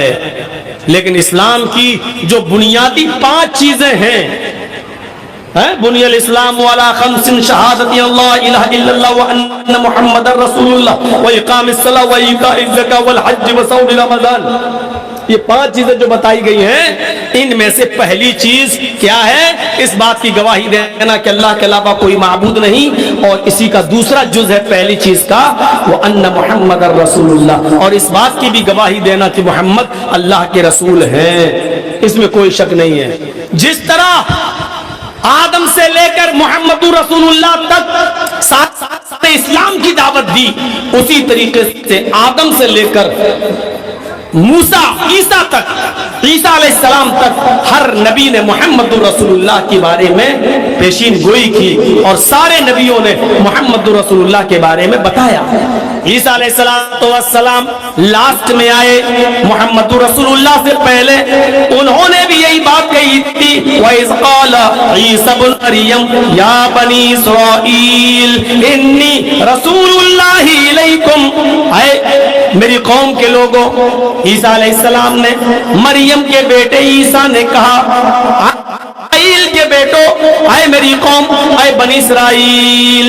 [SPEAKER 1] لیکن اسلام کی جو بنیادی 5 چیزیں ہیں، بنی الاسلام علی خمس شہادت اللہ الہ الا اللہ وان محمد رسول اللہ واقام الصلاۃ وایتاء الزکاۃ والحج وصوم رمضان، یہ 5 چیزیں جو بتائی گئی ہیں، ان میں سے پہلی چیز کیا ہے؟ اس بات کی گواہی دینا کہ اللہ کے علاوہ کوئی معبود نہیں، اور اسی کا دوسرا جز ہے پہلی چیز کا، وان محمد رسول اللہ، اور اس بات کی بھی گواہی دینا کہ محمد اللہ کے رسول ہیں، اس میں کوئی شک نہیں ہے۔ جس طرح آدم سے لے کر محمد رسول اللہ تک ساتھ اسلام کی دعوت دی، اسی طریقے سے آدم سے لے کر موسیٰ عیسیٰ تک، عیسیٰ علیہ السلام تک ہر نبی نے محمد رسول اللہ کے بارے میں پیشین گوئی کی، اور سارے نبیوں نے محمد رسول اللہ کے بارے میں بتایا۔ عیسیٰ علیہ السلام لاسٹ میں آئے، محمد رسول اللہ سے پہلے انہوں نے بھی یہی بات کہی تھی، وَإِذْ قَالَ عِيسَى ابْنُ مَرْيَمَ يَا بَنِي إِسْرَائِيلَ إِنِّي رَسُولُ اللَّهِ إِلَيْكُمْ، اے میری قوم کے لوگوں، عیسیٰ علیہ السلام نے مریم کے بیٹے عیسیٰ نے کہا، اسرائیل کے بیٹو، اے میری قوم، اے بنی اسرائیل،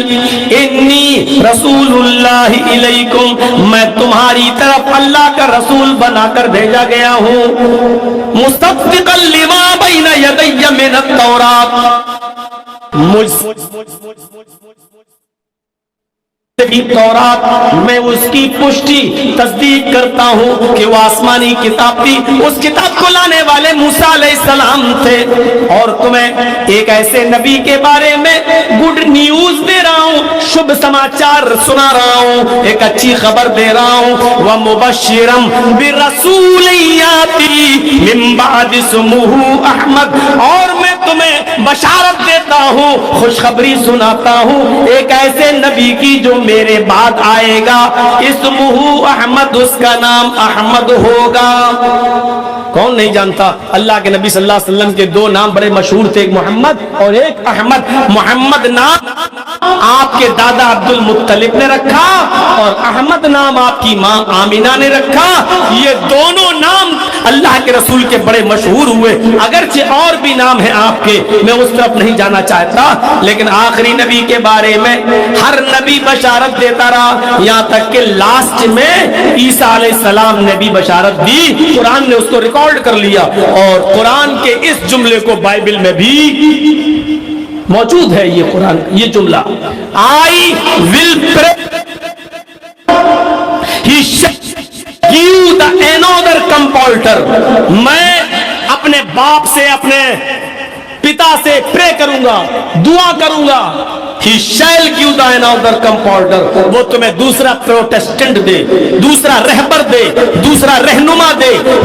[SPEAKER 1] انی رسول اللہ الیکم، میں تمہاری طرف اللہ کا رسول بنا کر بھیجا گیا ہوں، مصدقا لما بین یدی من التوراۃ، تورات میں اس کی پشتی تصدیق کرتا ہوں کہ وہ آسمانی کتاب تھی، اس کتاب کو لانے والے موسیٰ علیہ السلام تھے، اور تمہیں ایک ایسے نبی کے بارے میں گڈ نیوز دے رہا ہوں، شبھ سماچار سنا رہا ہوں، ایک اچھی خبر دے رہا ہوں، وَمُبَشِّرًا بِرَسُولٍ يَأْتِي مِن بَعْدِ اسْمُهُ احمد، اور میں تمہیں بشارت دیتا ہوں، خوشخبری سناتا ہوں ایک ایسے نبی کی جو میرے بعد آئے گا، اسمہ احمد، اس کا نام احمد ہوگا۔ کون نہیں جانتا؟ اللہ کے نبی صلی اللہ علیہ وسلم کے 2 نام بڑے مشہور تھے، ایک محمد اور ایک احمد۔ محمد نام آپ کے دادا عبد المطلب نے رکھا، اور احمد نام آپ کی ماں آمینہ نے رکھا، یہ دونوں نام اللہ کے رسول کے بڑے مشہور ہوئے، اگرچہ اور بھی نام ہیں آپ کے، میں اس طرف نہیں جانا چاہتا، لیکن آخری نبی کے بارے میں ہر نبی بشارت دیتا رہا، یہاں تک کہ لاسٹ میں عیسیٰ علیہ السلام نے بھی بشارت دی، قرآن نے اس کو ریکارڈ کر لیا، اور قرآن کے اس جملے کو بائبل میں بھی موجود ہے، یہ قرآن یہ جملہ، I will pray he shall give the another comforter، میں اپنے باپ سے، اپنے پتا سے پرے کروں گا، دعا کروں گا، he shall give the another comforter، وہ تمہیں دوسرا پروٹسٹنٹ دے، دوسرا رہبر دے، دوسرا رہنما دے،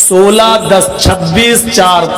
[SPEAKER 1] 16, 10, 26, 4,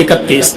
[SPEAKER 1] 31,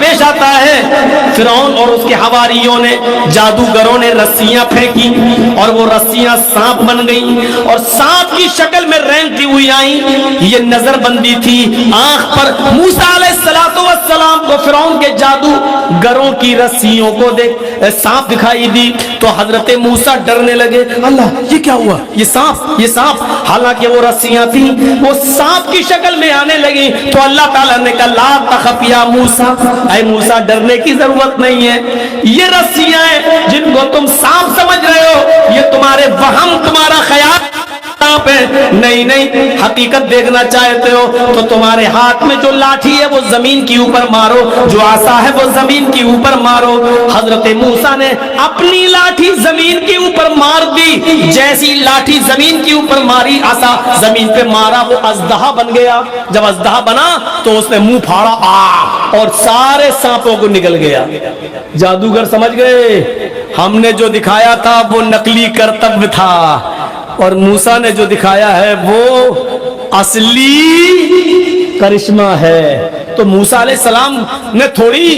[SPEAKER 1] پیش آتا ہے فرعون اور اس کے حواریوں نے، جادوگروں نے رسیاں پھینکی اور وہ رسیاں سانپ بن گئیں اور سانپ کی شکل میں رینگتی ہوئی آئیں. یہ نظر بندی تھی آنکھ پر. موسیٰ علیہ السلام کو فرعون کے جادوگروں کی رسیوں کو دیکھ سانپ دکھائی دی تو حضرت موسیٰ ڈرنے لگے. اللہ یہ کیا ہوا؟ یہ سانپ. حالانکہ وہ رسیاں تھیں وہ سانپ کی شکل میں آنے لگی. تو اللہ تعالیٰ نے کہا لا تخف یا موسیٰ، اے موسیٰ ڈرنے کی ضرورت نہیں ہے. یہ رسیاں ہیں جن کو تم سانپ سمجھ رہے ہو، یہ تمہارے وہم، تمہارا خیال نہیں. حقیقت دیکھنا چاہتے ہو تو تمہارے ہاتھ میں جو لاٹھی ہے وہ زمین کے اوپر مارو، جو عصا ہے وہ زمین کے اوپر مارو. حضرت موسیٰ نے اپنی لاٹھی زمین کے اوپر مار دی. جیسی لاٹھی زمین کے اوپر ماری، عصا زمین پہ مارا، وہ اژدہا بن گیا. جب اژدہا بنا تو اس نے منہ پھاڑا اور سارے سانپوں کو نکل گیا. جادوگر سمجھ گئے ہم نے جو دکھایا تھا وہ نقلی کرتب تھا اور موسیٰ نے جو دکھایا ہے وہ اصلی کرشمہ ہے. تو موسیٰ علیہ السلام نے تھوڑی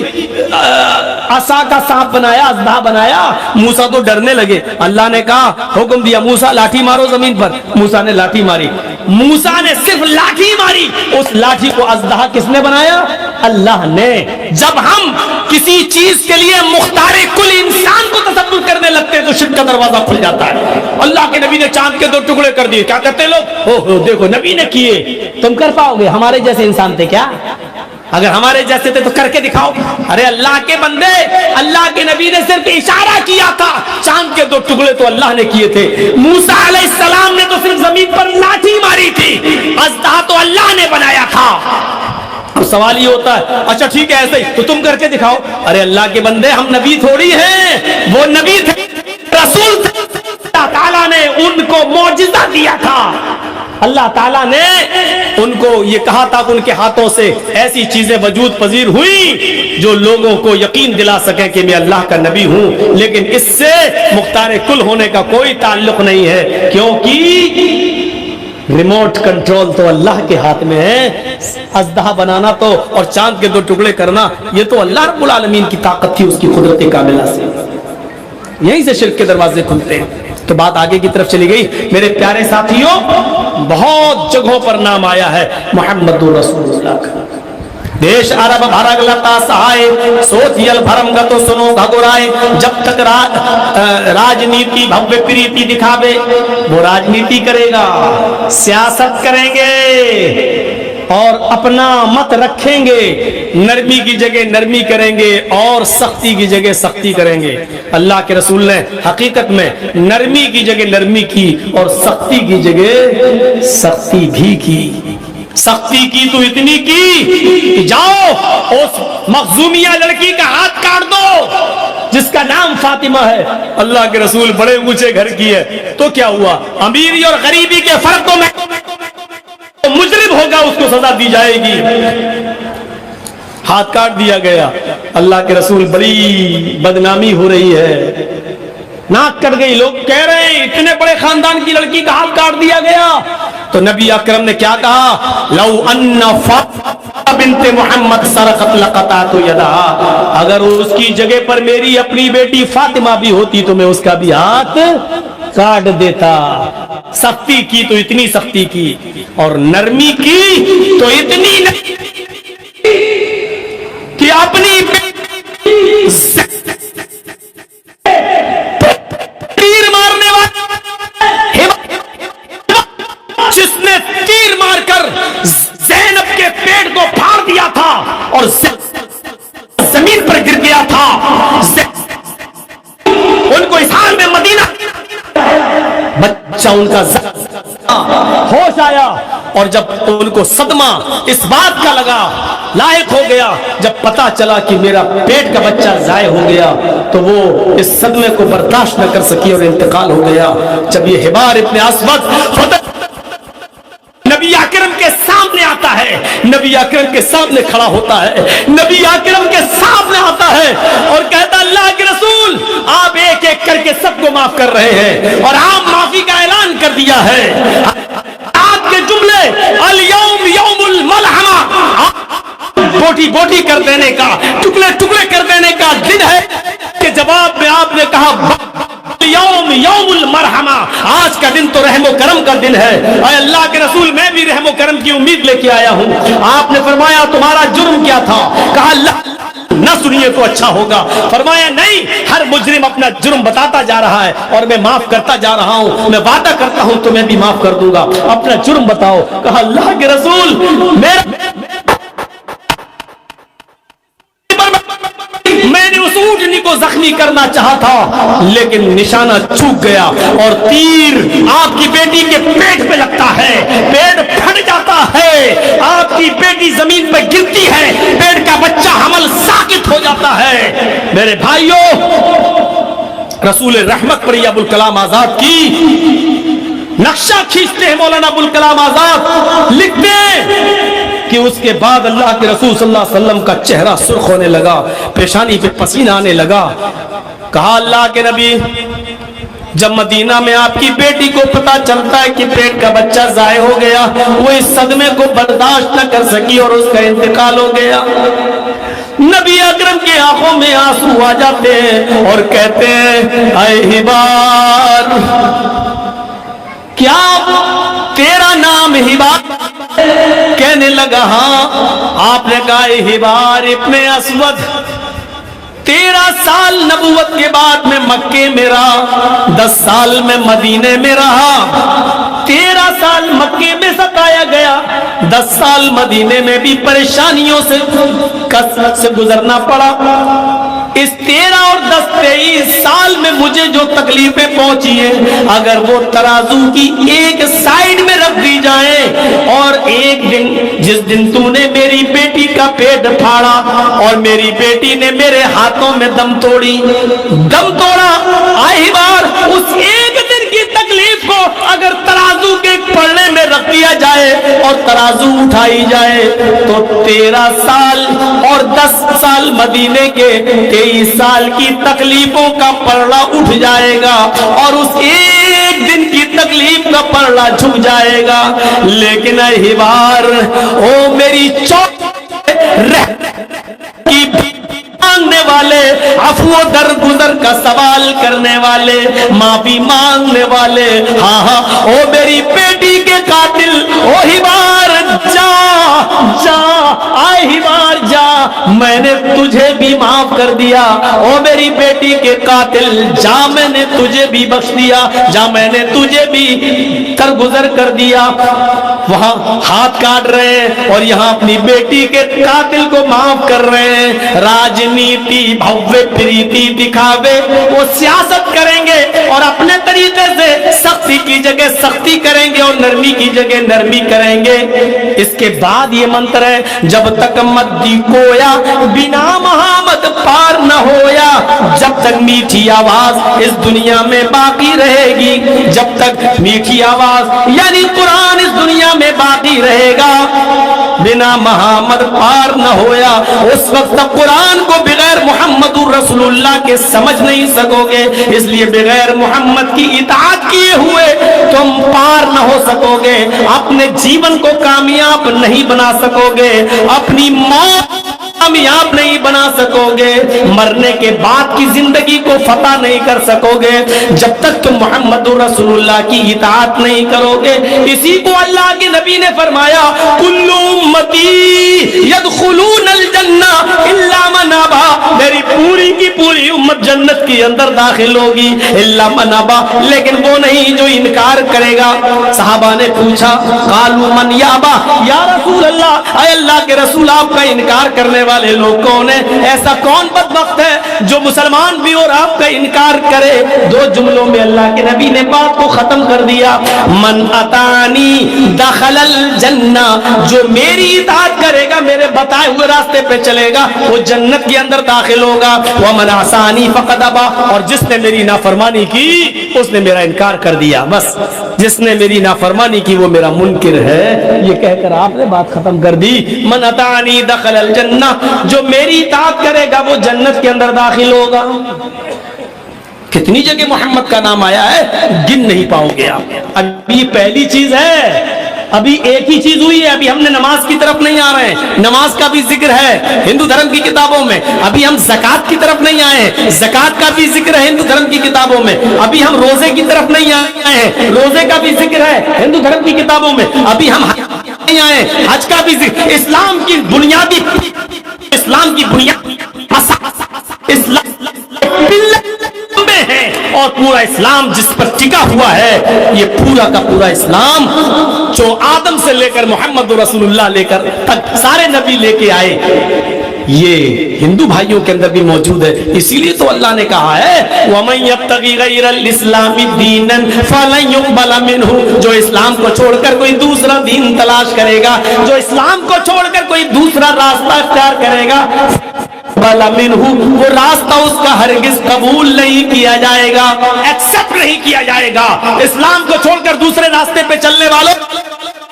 [SPEAKER 1] عصا کا سانپ بنایا، اژدہا بنایا. موسیٰ تو ڈرنے لگے. اللہ نے کہا، حکم دیا موسیٰ لاٹھی مارو زمین پر. موسیٰ نے لاٹھی ماری. موسیٰ نے صرف لاٹھی ماری، اس لاٹھی کو اژدہا کس نے بنایا؟ اللہ نے. جب ہم کسی چیز کے لیے مختار کل انسان کو تصور کرنے لگتے ہیں تو شرک کا دروازہ کھل جاتا ہے. اللہ کے نبی نے چاند کے 2 ٹکڑے کر دیے. کیا کہتے ہیں لوگ؟ دیکھو نبی نے کیے، تم کر پاؤ گے؟ ہمارے جیسے انسان تھے کیا؟ اگر ہمارے جیسے تھے تو کر کے دکھاؤ. ارے اللہ کے بندے، اللہ کے نبی نے صرف اشارہ کیا تھا، چاند کے 2 ٹکڑے تو اللہ نے کیے تھے. موسیٰ علیہ السلام نے تو صرف زمین پر لاٹھی ماری تھی، اژدہا تو اللہ نے بنایا تھا. اب سوال یہ ہوتا ہے اچھا ٹھیک ہے ایسے ہی تو تم کر کے دکھاؤ. ارے اللہ کے بندے ہم نبی تھوڑی ہیں، وہ نبی تھے، رسول تھے. اللہ تعالیٰ نے ان کو معجزہ دیا تھا. اللہ تعالیٰ نے ان کو یہ کہا تھا کہ ان کے ہاتھوں سے ایسی چیزیں وجود پذیر ہوئی جو لوگوں کو یقین دلا سکیں کہ میں اللہ کا نبی ہوں. لیکن اس سے مختار کل ہونے کا کوئی تعلق نہیں ہے، کیونکہ ریموٹ کنٹرول تو اللہ کے ہاتھ میں ہے. اژدہا بنانا تو اور چاند کے 2 ٹکڑے کرنا یہ تو اللہ رب العالمین کی طاقت تھی، اس کی قدرت کاملہ سے. یہیں سے شرک کے دروازے کھلتے ہیں. تو بات آگے کی طرف چلی گئی. میرے پیارے ساتھیوں، بہت جگہوں پر نام آیا ہے محمد رسول اللہ کا. دیش عرب بھرگ لتا سہائے سوچیل بھرم گتو سنو گھگورائے. جب تک راجنیتی بھویہ پریتی دکھاوے، وہ راجنیتی کرے گا، سیاست کریں گے اور اپنا مت رکھیں گے. نرمی کی جگہ نرمی کریں گے اور سختی کی جگہ سختی کریں گے. اللہ کے رسول نے حقیقت میں نرمی کی جگہ نرمی کی اور سختی کی جگہ سختی بھی کی. سختی کی تو اتنی کی کہ جاؤ اس مخزومیہ لڑکی کا ہاتھ کاٹ دو جس کا نام فاطمہ ہے. اللہ کے رسول بڑے اونچے گھر کی ہے تو کیا ہوا؟ امیری اور غریبی کے فرق کو میں مجرم ہوگا، اس کو سزا دی جائے گی. ہاتھ کاٹ دیا گیا. اللہ کے رسول بڑی بدنامی ہو رہی ہے، ناک کٹ گئی. لوگ کہہ رہے ہیں اتنے بڑے خاندان کی لڑکی کا ہاتھ کاٹ دیا گیا. تو نبی اکرم نے کیا کہا؟ لو ان فاطمہ بنت محمد سرقت لقطعت یدہا. اگر اس کی جگہ پر میری اپنی بیٹی فاطمہ بھی ہوتی تو میں اس کا بھی ہاتھ کاٹ دیتا. سختی کی تو اتنی سختی کی اور نرمی کی تو اتنی کہ اپنی تیر مارنے والا جس نے تیر مار کر زینب کے پیٹ کو پھاڑ دیا تھا اور زمین پر گر گیا تھا، ان کو اس حال میں مدینہ بچہ ان کا ہوش آیا اور جب ان کو صدمہ اس بات کا لگا، لاحق ہو گیا، جب پتا چلا کہ میرا پیٹ کا بچہ ضائع ہو گیا تو وہ اس صدمے کو برداشت نہ کر سکی اور انتقال ہو گیا. جب یہ حبار ابن اسود نبی اکرم کے سامنے آتا ہے، نبی اکرم کے سامنے کھڑا ہوتا ہے، نبی اکرم کے سامنے آتا ہے اور کہتا اللہ کے رسول آپ ایک ایک کر کے سب کو معاف کر رہے ہیں اور آپ معافی کا اعلان کر دیا ہے. آپ کے جملے الیوم یوم الملحمہ، وہ
[SPEAKER 2] بوٹی بوٹی کر دینے کا، ٹکڑے ٹکڑے کر دینے کا دن ہے کہ جواب میں آپ نے کہا یوم یوم المرحمہ، آج کا دن تو رحم و کرم کا دن ہے۔ اے اللہ کے رسول میں بھی رحم و کرم کی امید لے کے آیا ہوں۔ آپ نے فرمایا تمہارا جرم کیا تھا؟ کہا اللہ نہ سنیے تو اچھا ہوگا۔ فرمایا نہیں، ہر مجرم اپنا جرم بتاتا جا رہا ہے اور میں معاف کرتا جا رہا ہوں، میں وعدہ کرتا ہوں تمہیں بھی معاف کر دوں گا، اپنا جرم بتاؤ۔ کہا اللہ کے رسول میں نے اس اونٹنی کو زخمی کرنا چاہا تھا لیکن نشانہ چوک گیا اور تیر آپ کی بیٹی کے پیٹ پہ لگتا ہے، پیٹ پھٹ جاتا ہے، آپ کی بیٹی زمین پہ گرتی ہے، پیٹ کا بچہ حمل ساکت ہو جاتا ہے۔ میرے بھائیوں، رسول رحمت پر ابوالکلام آزاد کی نقشہ کھینچتے ہیں مولانا ابوالکلام آزاد، لکھتے ہیں کہ اس کے بعد اللہ کے رسول صلی اللہ علیہ وسلم کا چہرہ سرخ ہونے لگا، پیشانی پہ پسینہ آنے لگا۔ کہا اللہ کے نبی جب مدینہ میں آپ کی بیٹی کو پتا چلتا ہے کہ پیٹ کا بچہ ضائع ہو گیا، وہ اس صدمے کو برداشت نہ کر سکی اور اس کا انتقال ہو گیا۔ نبی اکرم کی آنکھوں میں آنسو آ جاتے ہیں اور کہتے ہیں اے ہبار، کیا تیرا نام ہبار؟ کہنے لگا ہاں۔ آپ نے کہا اے ہبار ابن اسود، 13 سال نبوت کے بعد میں مکے میں رہا، 10 سال میں مدینے میں رہا، 13 سال مکے میں ستایا گیا، 10 سال مدینے میں بھی پریشانیوں سے کثرت سے گزرنا پڑا۔ اس 13 اور 10 23 سال میں مجھے جو تکلیفیں پہنچی ہیں، اگر وہ ترازو کی ایک سائیڈ میں رکھ دی جائیں اور ایک دن جس دن تو نے میری بیٹی کا پیٹ پھاڑا اور میری بیٹی نے میرے ہاتھوں میں دم توڑا، آئی بار اس ایک دن کی تکلیف کو اگر ترازو کے پڑھنے میں رکھ دیا جائے اور ترازو اٹھائی جائے تو 13 سال اور 10 سال مدینے کے 23 سال کی تکلیفوں کا پلڑا اٹھ جائے گا اور اس ایک دن کی تکلیف کا پلڑا جھک جائے گا۔ لیکن اے ہبار، او میری مانگنے والے، عفو و درگزر کا سوال کرنے والے، معافی مانگنے والے، ہاں ہاں، او میری بیٹی کے قاتل، او ہبار جا جا، آئے ہبار جا، میں نے تجھے بھی معاف کر دیا، او میری بیٹی کے قاتل جا، میں نے تجھے بھی بخش دیا، جا میں نے تجھے بھی درگزر کر دیا۔ وہاں ہاتھ کاٹ رہے ہیں اور یہاں اپنی بیٹی کے قاتل کو معاف کر رہے ہیں۔ راجنیتی بھوے پریتی دکھاوے، وہ سیاست کریں گے اور اپنے طریقے سے سختی کی جگہ سختی کریں گے اور نرمی کی جگہ نرمی کریں گے۔ اس کے بعد یہ منتر ہے جب تک مدی کویا بنا محمد پار نہ ہویا، جب تک میٹھی آواز اس دنیا میں باقی رہے گی، جب تک میٹھی آواز یعنی قرآن اس دنیا میں باقی رہے گا، بنا محمد پار نہ ہویا، اس وقت تک قرآن کو بغیر محمد رسول اللہ کے سمجھ نہیں سکو گے۔ اس لیے بغیر محمد کی اطاعت کیے ہوئے تم پار نہ ہو سکو گے، اپنے جیون کو کامیاب نہیں بنا سکو گے، اپنی موت کامیاب نہیں بنا سکو گے، مرنے کے بعد کی زندگی کو فتح نہیں کر سکو گے جب تک تم محمد رسول اللہ کی اطاعت نہیں کرو گے۔ اسی کو اللہ کے نبی نے فرمایا کل امتی یدخلون الجنہ الا من ابا، میری پوری کی پوری امت جنت کے اندر داخل ہوگی الا من ابا، لیکن وہ نہیں جو انکار کرے گا۔ صحابہ نے پوچھا قالوا من یابا، یا رسول اللہ، اے اللہ کے رسول آپ کا انکار کرنے والے لوگ کون ہیں؟ ایسا کون بدبخت ہے جو مسلمان بھی اور آپ کا انکار کرے؟ 2 جملوں میں اللہ کے نبی نے بات کو ختم کر دیا، من اتانی دخل الجنہ، جو میری اطاعت کرے گا، میرے بتائے ہوئے راستے پہ چلے گا، وہ جنت کے اندر داخل ہوگا، ومن عصانی فقد ابا، اور جس نے میری نافرمانی کی اس نے میرا انکار کر دیا، بس جس نے میری نافرمانی کی وہ میرا منکر ہے۔ یہ کہہ کر آپ نے بات ختم کر دی، من اتانی دخل الجنہ، جو میری اطاعت کرے گا وہ جنت کے اندر داخل ہوگا۔ کتنی جگہ محمد کا نام آیا ہے گن نہیں پاؤ گے آپ۔ اب یہ پہلی چیز ہے
[SPEAKER 1] ابھی ایک ہی چیز ہوئی ہے, ابھی ہم نے نماز کی طرف نہیں آ رہے ہیں, نماز کا بھی ذکر ہے ہندو دھرم کی کتابوں میں. ابھی ہم زکات کی طرف نہیں آئے ہیں, زکات کا بھی ذکر ہے ہندو دھرم کی کتابوں میں. ابھی ہم روزے کی طرف نہیں آئے ہیں, روزے کا بھی ذکر ہے ہندو دھرم کی کتابوں میں. ابھی ہم نہیں آئے, حج کا بھی ذکر. اسلام کی بنیاد اور پورا اسلام جس پر ٹکا ہوا ہے, یہ پورا کا پورا اسلام جو آدم سے لے کر محمد رسول اللہ لے کر تک سارے نبی لے کے آئے, یہ ہندو بھائیوں کے اندر بھی موجود ہے. اسی لیے تو اللہ نے کہا ہے وَمَن يَبْتَغِ غَيْرَ الْإِسْلَامِ دِينًا فَلَن يُقْبَلَ مِنْهُ, جو اسلام کو چھوڑ کر کوئی دوسرا دین تلاش کرے گا, جو اسلام کو چھوڑ کر کوئی دوسرا راستہ اختیار کرے گا, وہ راستہ اس کا ہرگز قبول نہیں کیا جائے گا, ایکسپٹ نہیں کیا جائے گا. اسلام کو چھوڑ کر دوسرے راستے پہ چلنے والوں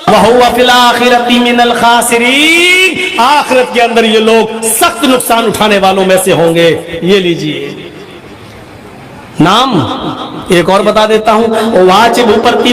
[SPEAKER 1] وَهُوَ فِي الْآخِرَةِ مِنَ الْخَاسِرِينَ, آخرت کے اندر یہ لوگ سخت نقصان اٹھانے والوں میں سے ہوں گے. یہ لیجئے نام ایک اور بتا دیتا ہوں. واجب پرتی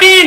[SPEAKER 1] 3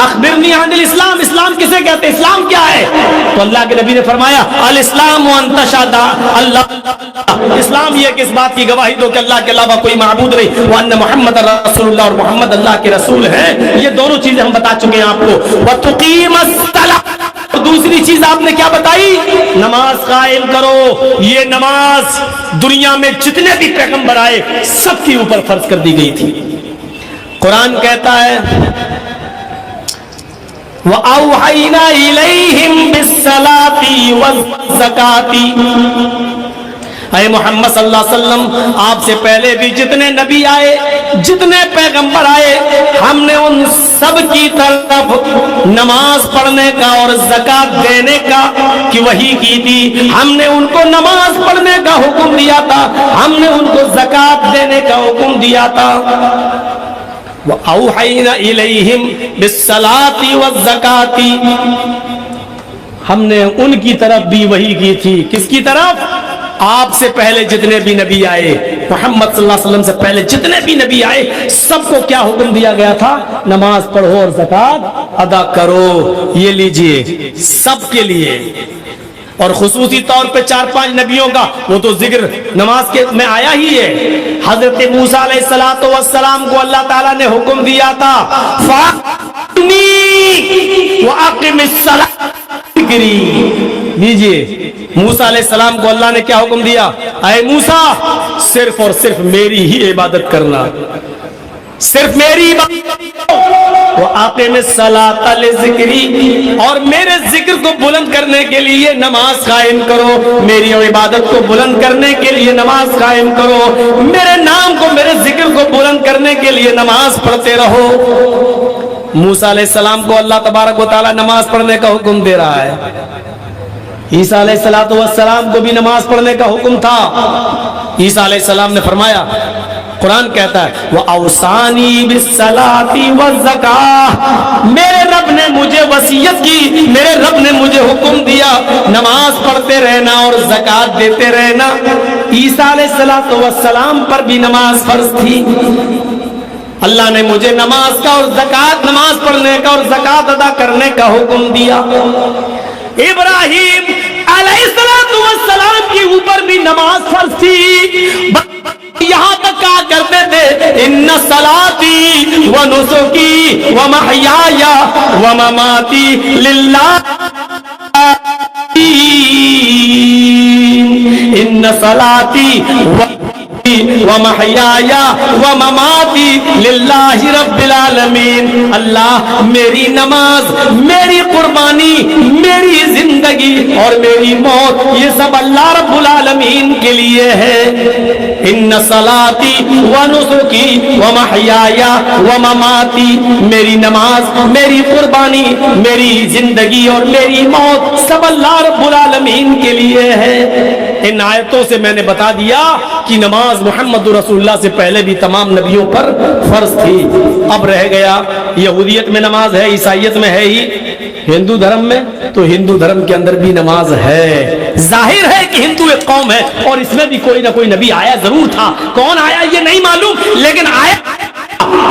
[SPEAKER 1] اخبرنی عن الاسلام، اسلام کسے کہتے ہیں، اسلام کیا ہے؟ تو اللہ کے نبی نے فرمایا الاسلام ان تشہد اللہ، اسلام یہ کہ اس بات کی گواہی دو کہ اللہ کے علاوہ کوئی معبود نہیں، وان محمد رسول اللہ، اور محمد اللہ کے رسول ہیں۔ یہ دونوں چیزیں ہم بتا چکے ہیں آپ کو۔ وتقیم الصلاۃ، دوسری چیز آپ نے کیا بتائی؟ نماز قائم کرو۔ یہ نماز دنیا میں جتنے بھی پیغمبر آئے سب کے اوپر فرض کر دی گئی تھی۔ قرآن کہتا ہے وَأَوْحَيْنَا إِلَيْهِمْ بِالصَّلَاةِ وَالزَّكَاةِ، اے محمد صلی اللہ علیہ وسلم آپ سے پہلے بھی جتنے نبی آئے، جتنے پیغمبر آئے، ہم نے ان سب کی طرف نماز پڑھنے کا اور زکات دینے کا کی وحی کی تھی۔ ہم نے ان کو نماز پڑھنے کا حکم دیا تھا، ہم نے ان کو زکات دینے کا حکم دیا تھا۔ وَأَوْحَيْنَا إِلَيْهِمْ بِالصَّلَاةِ وَالزَّكَاةِ، ہم نے ان کی طرف بھی وحی کی تھی۔ کس کی طرف؟ آپ سے پہلے جتنے بھی نبی آئے، محمد صلی اللہ علیہ وسلم سے پہلے جتنے بھی نبی آئے، سب کو کیا حکم دیا گیا تھا؟ نماز پڑھو اور زکات ادا کرو۔ یہ لیجئے سب کے لیے، اور خصوصی طور پہ 4-5 نبیوں کا وہ تو ذکر نماز کے میں آیا ہی ہے۔ حضرت موسیٰ علیہ السلام کو اللہ تعالیٰ نے حکم دیا تھا فَأَقِمْنِي وَأَقِمِ الصَّلَاةَ، لیجئے موسیٰ علیہ السلام کو اللہ نے کیا حکم دیا؟ اے موسیٰ صرف اور صرف میری ہی عبادت کرنا، صرف میری عبادت، وَأَقِمِ الصَّلَاةَ لِذِكْرِي، اور میرے ذکر کو بلند کرنے کے لیے نماز قائم کرو، میری عبادت کو بلند کرنے کے لیے نماز قائم کرو، میرے نام کو، میرے ذکر کو بلند کرنے کے لیے نماز پڑھتے رہو۔ موسیٰ علیہ السلام کو اللہ تبارک و تعالی نماز پڑھنے کا حکم دے رہا ہے، عیسیٰ علیہ السلام کو بھی نماز پڑھنے کا حکم تھا۔ عیسیٰ علیہ السلام نے فرمایا، قرآن کہتا ہے وَأَوْصَانِي بِالصَّلَاةِ وَالزَّكَاةِ، میرے رب نے مجھے وصیت کی، میرے رب نے مجھے حکم دیا نماز پڑھتے رہنا اور زکات دیتے رہنا۔ عیسیٰ علیہ السلام پر بھی نماز فرض تھی، اللہ نے مجھے نماز کا اور زکات، نماز پڑھنے کا اور زکات ادا کرنے کا حکم دیا۔ ابراہیم علیہ السلام کے اوپر بھی نماز فرض تھی، یہاں تک کہا کرتے تھے ان صلاتی و نسکی و محیای و مماتی للہ، ان صلاتی ومحیای ومماتی للہ رب العالمین، اللہ میری نماز، میری قربانی، میری زندگی اور میری موت یہ سب اللہ رب العالمین کے لیے ہے۔ ان صلاتی ونسکی ومحیای ومماتی، میری نماز، میری قربانی، میری زندگی اور میری موت سب اللہ رب العالمین کے لیے ہے۔ ان آیتوں سے میں نے بتا دیا کہ نماز محمد رسول اللہ سے پہلے بھی تمام نبیوں پر فرض تھی۔ اب رہ گیا یہودیت میں نماز ہے، عیسائیت میں ہے ہی، ہندو دھرم میں تو ہندو دھرم کے اندر بھی نماز ہے۔ ظاہر ہے کہ ہندو ایک قوم ہے اور اس میں بھی کوئی نہ کوئی نبی آیا ضرور تھا، کون آیا یہ نہیں معلوم لیکن آیا،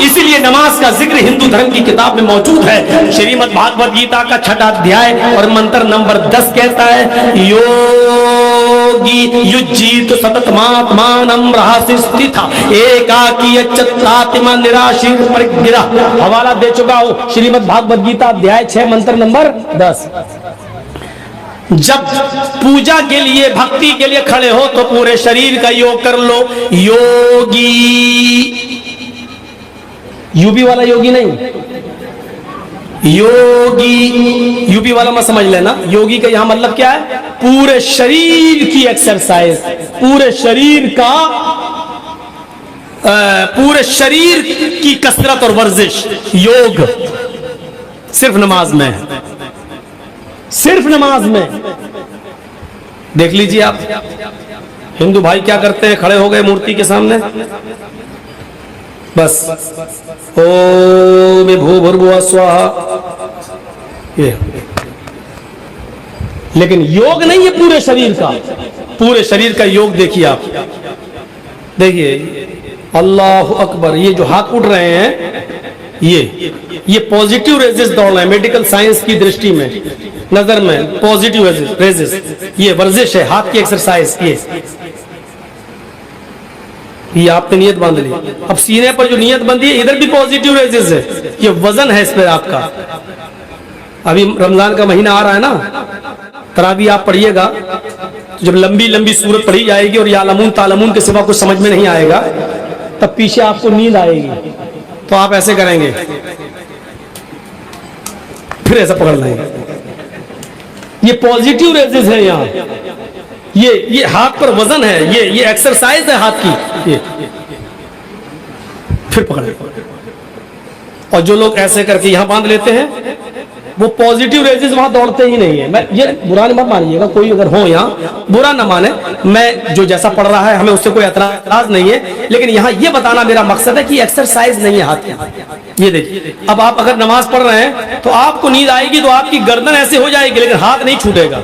[SPEAKER 1] اسی لیے نماز کا ذکر ہندو دھرم کی کتاب میں موجود ہے۔ شریمد بھاگوت گیتا کا 6واں ادھیائے اور منتر نمبر 10 کہتا ہے یوگی یجیت ستتماتمانم رہاسستھا ایکاکی اچتاتما نراشیر پرگرہ، حوالہ دے چکا ہوں شریمد بھاگوت گیتا ادھیائے 6 منتر نمبر 10۔ جب پوجا کے لیے، بھکتی کے لیے کھڑے ہو تو پورے شریر کا یوگ کر لو۔ یوگی، یوبی والا یوگی نہیں، یوگی یوبی والا میں سمجھ لینا۔ یوگی کا یہاں مطلب کیا ہے؟ پورے شریر کی ایکسرسائز، پورے شریر کا، پورے شریر کی کثرت اور ورزش، یوگ صرف نماز میں، صرف نماز میں۔ دیکھ لیجیے آپ ہندو بھائی کیا کرتے ہیں، کھڑے ہو گئے مورتی کے سامنے، بس اوم بھوربھوہ سواہا، لیکن یوگ نہیں ہے پورے شریر کا، پورے شریر کا یوگ دیکھیے آپ، دیکھیے اللہ اکبر، یہ جو ہاتھ اٹھ رہے ہیں یہ پازیٹیو ریزز دوڑنا ہے میڈیکل سائنس کی درشٹی میں، نظر میں پازیٹیو ریزز، یہ ورزش ہے، ہاتھ کی ایکسرسائز، یہ آپ نے نیت باندھ لی. اب سینے پر جو نیت بندھی ہے ادھر بھی پازیٹیو ریزز ہے، یہ وزن ہے اس پہ آپ کا. ابھی رمضان کا مہینہ آ رہا ہے نا، تراویح آپ پڑھیے گا، جب لمبی لمبی سورت پڑھی جائے گی اور یعلمون تعلمون کے سوا کچھ سمجھ میں نہیں آئے گا، تب پیچھے آپ کو نیند آئے گی، تو آپ ایسے کریں گے، پھر ایسا پکڑ لیں گے. یہ پازیٹیو ریزز ہے، یہاں یہ ہاتھ پر وزن ہے، یہ ایکسرسائز ہے ہاتھ کی، پھر پکڑیں. اور جو لوگ ایسے کر کے یہاں باندھ لیتے ہیں وہ پازیٹیو ریزز وہاں دوڑتے ہی نہیں ہیں. میں یہ برا مت مانیے گا، کوئی اگر ہو یہاں برا نہ مانے، میں جو جیسا پڑھ رہا ہے ہمیں اس سے کوئی اعتراض نہیں ہے، لیکن یہاں یہ بتانا میرا مقصد ہے کہ ایکسرسائز نہیں ہے ہاتھ کی. یہ دیکھیے، اب آپ اگر نماز پڑھ رہے ہیں تو آپ کو نیند آئے گی تو آپ کی گردن ایسے ہو جائے گی، لیکن ہاتھ نہیں چھوٹے گا.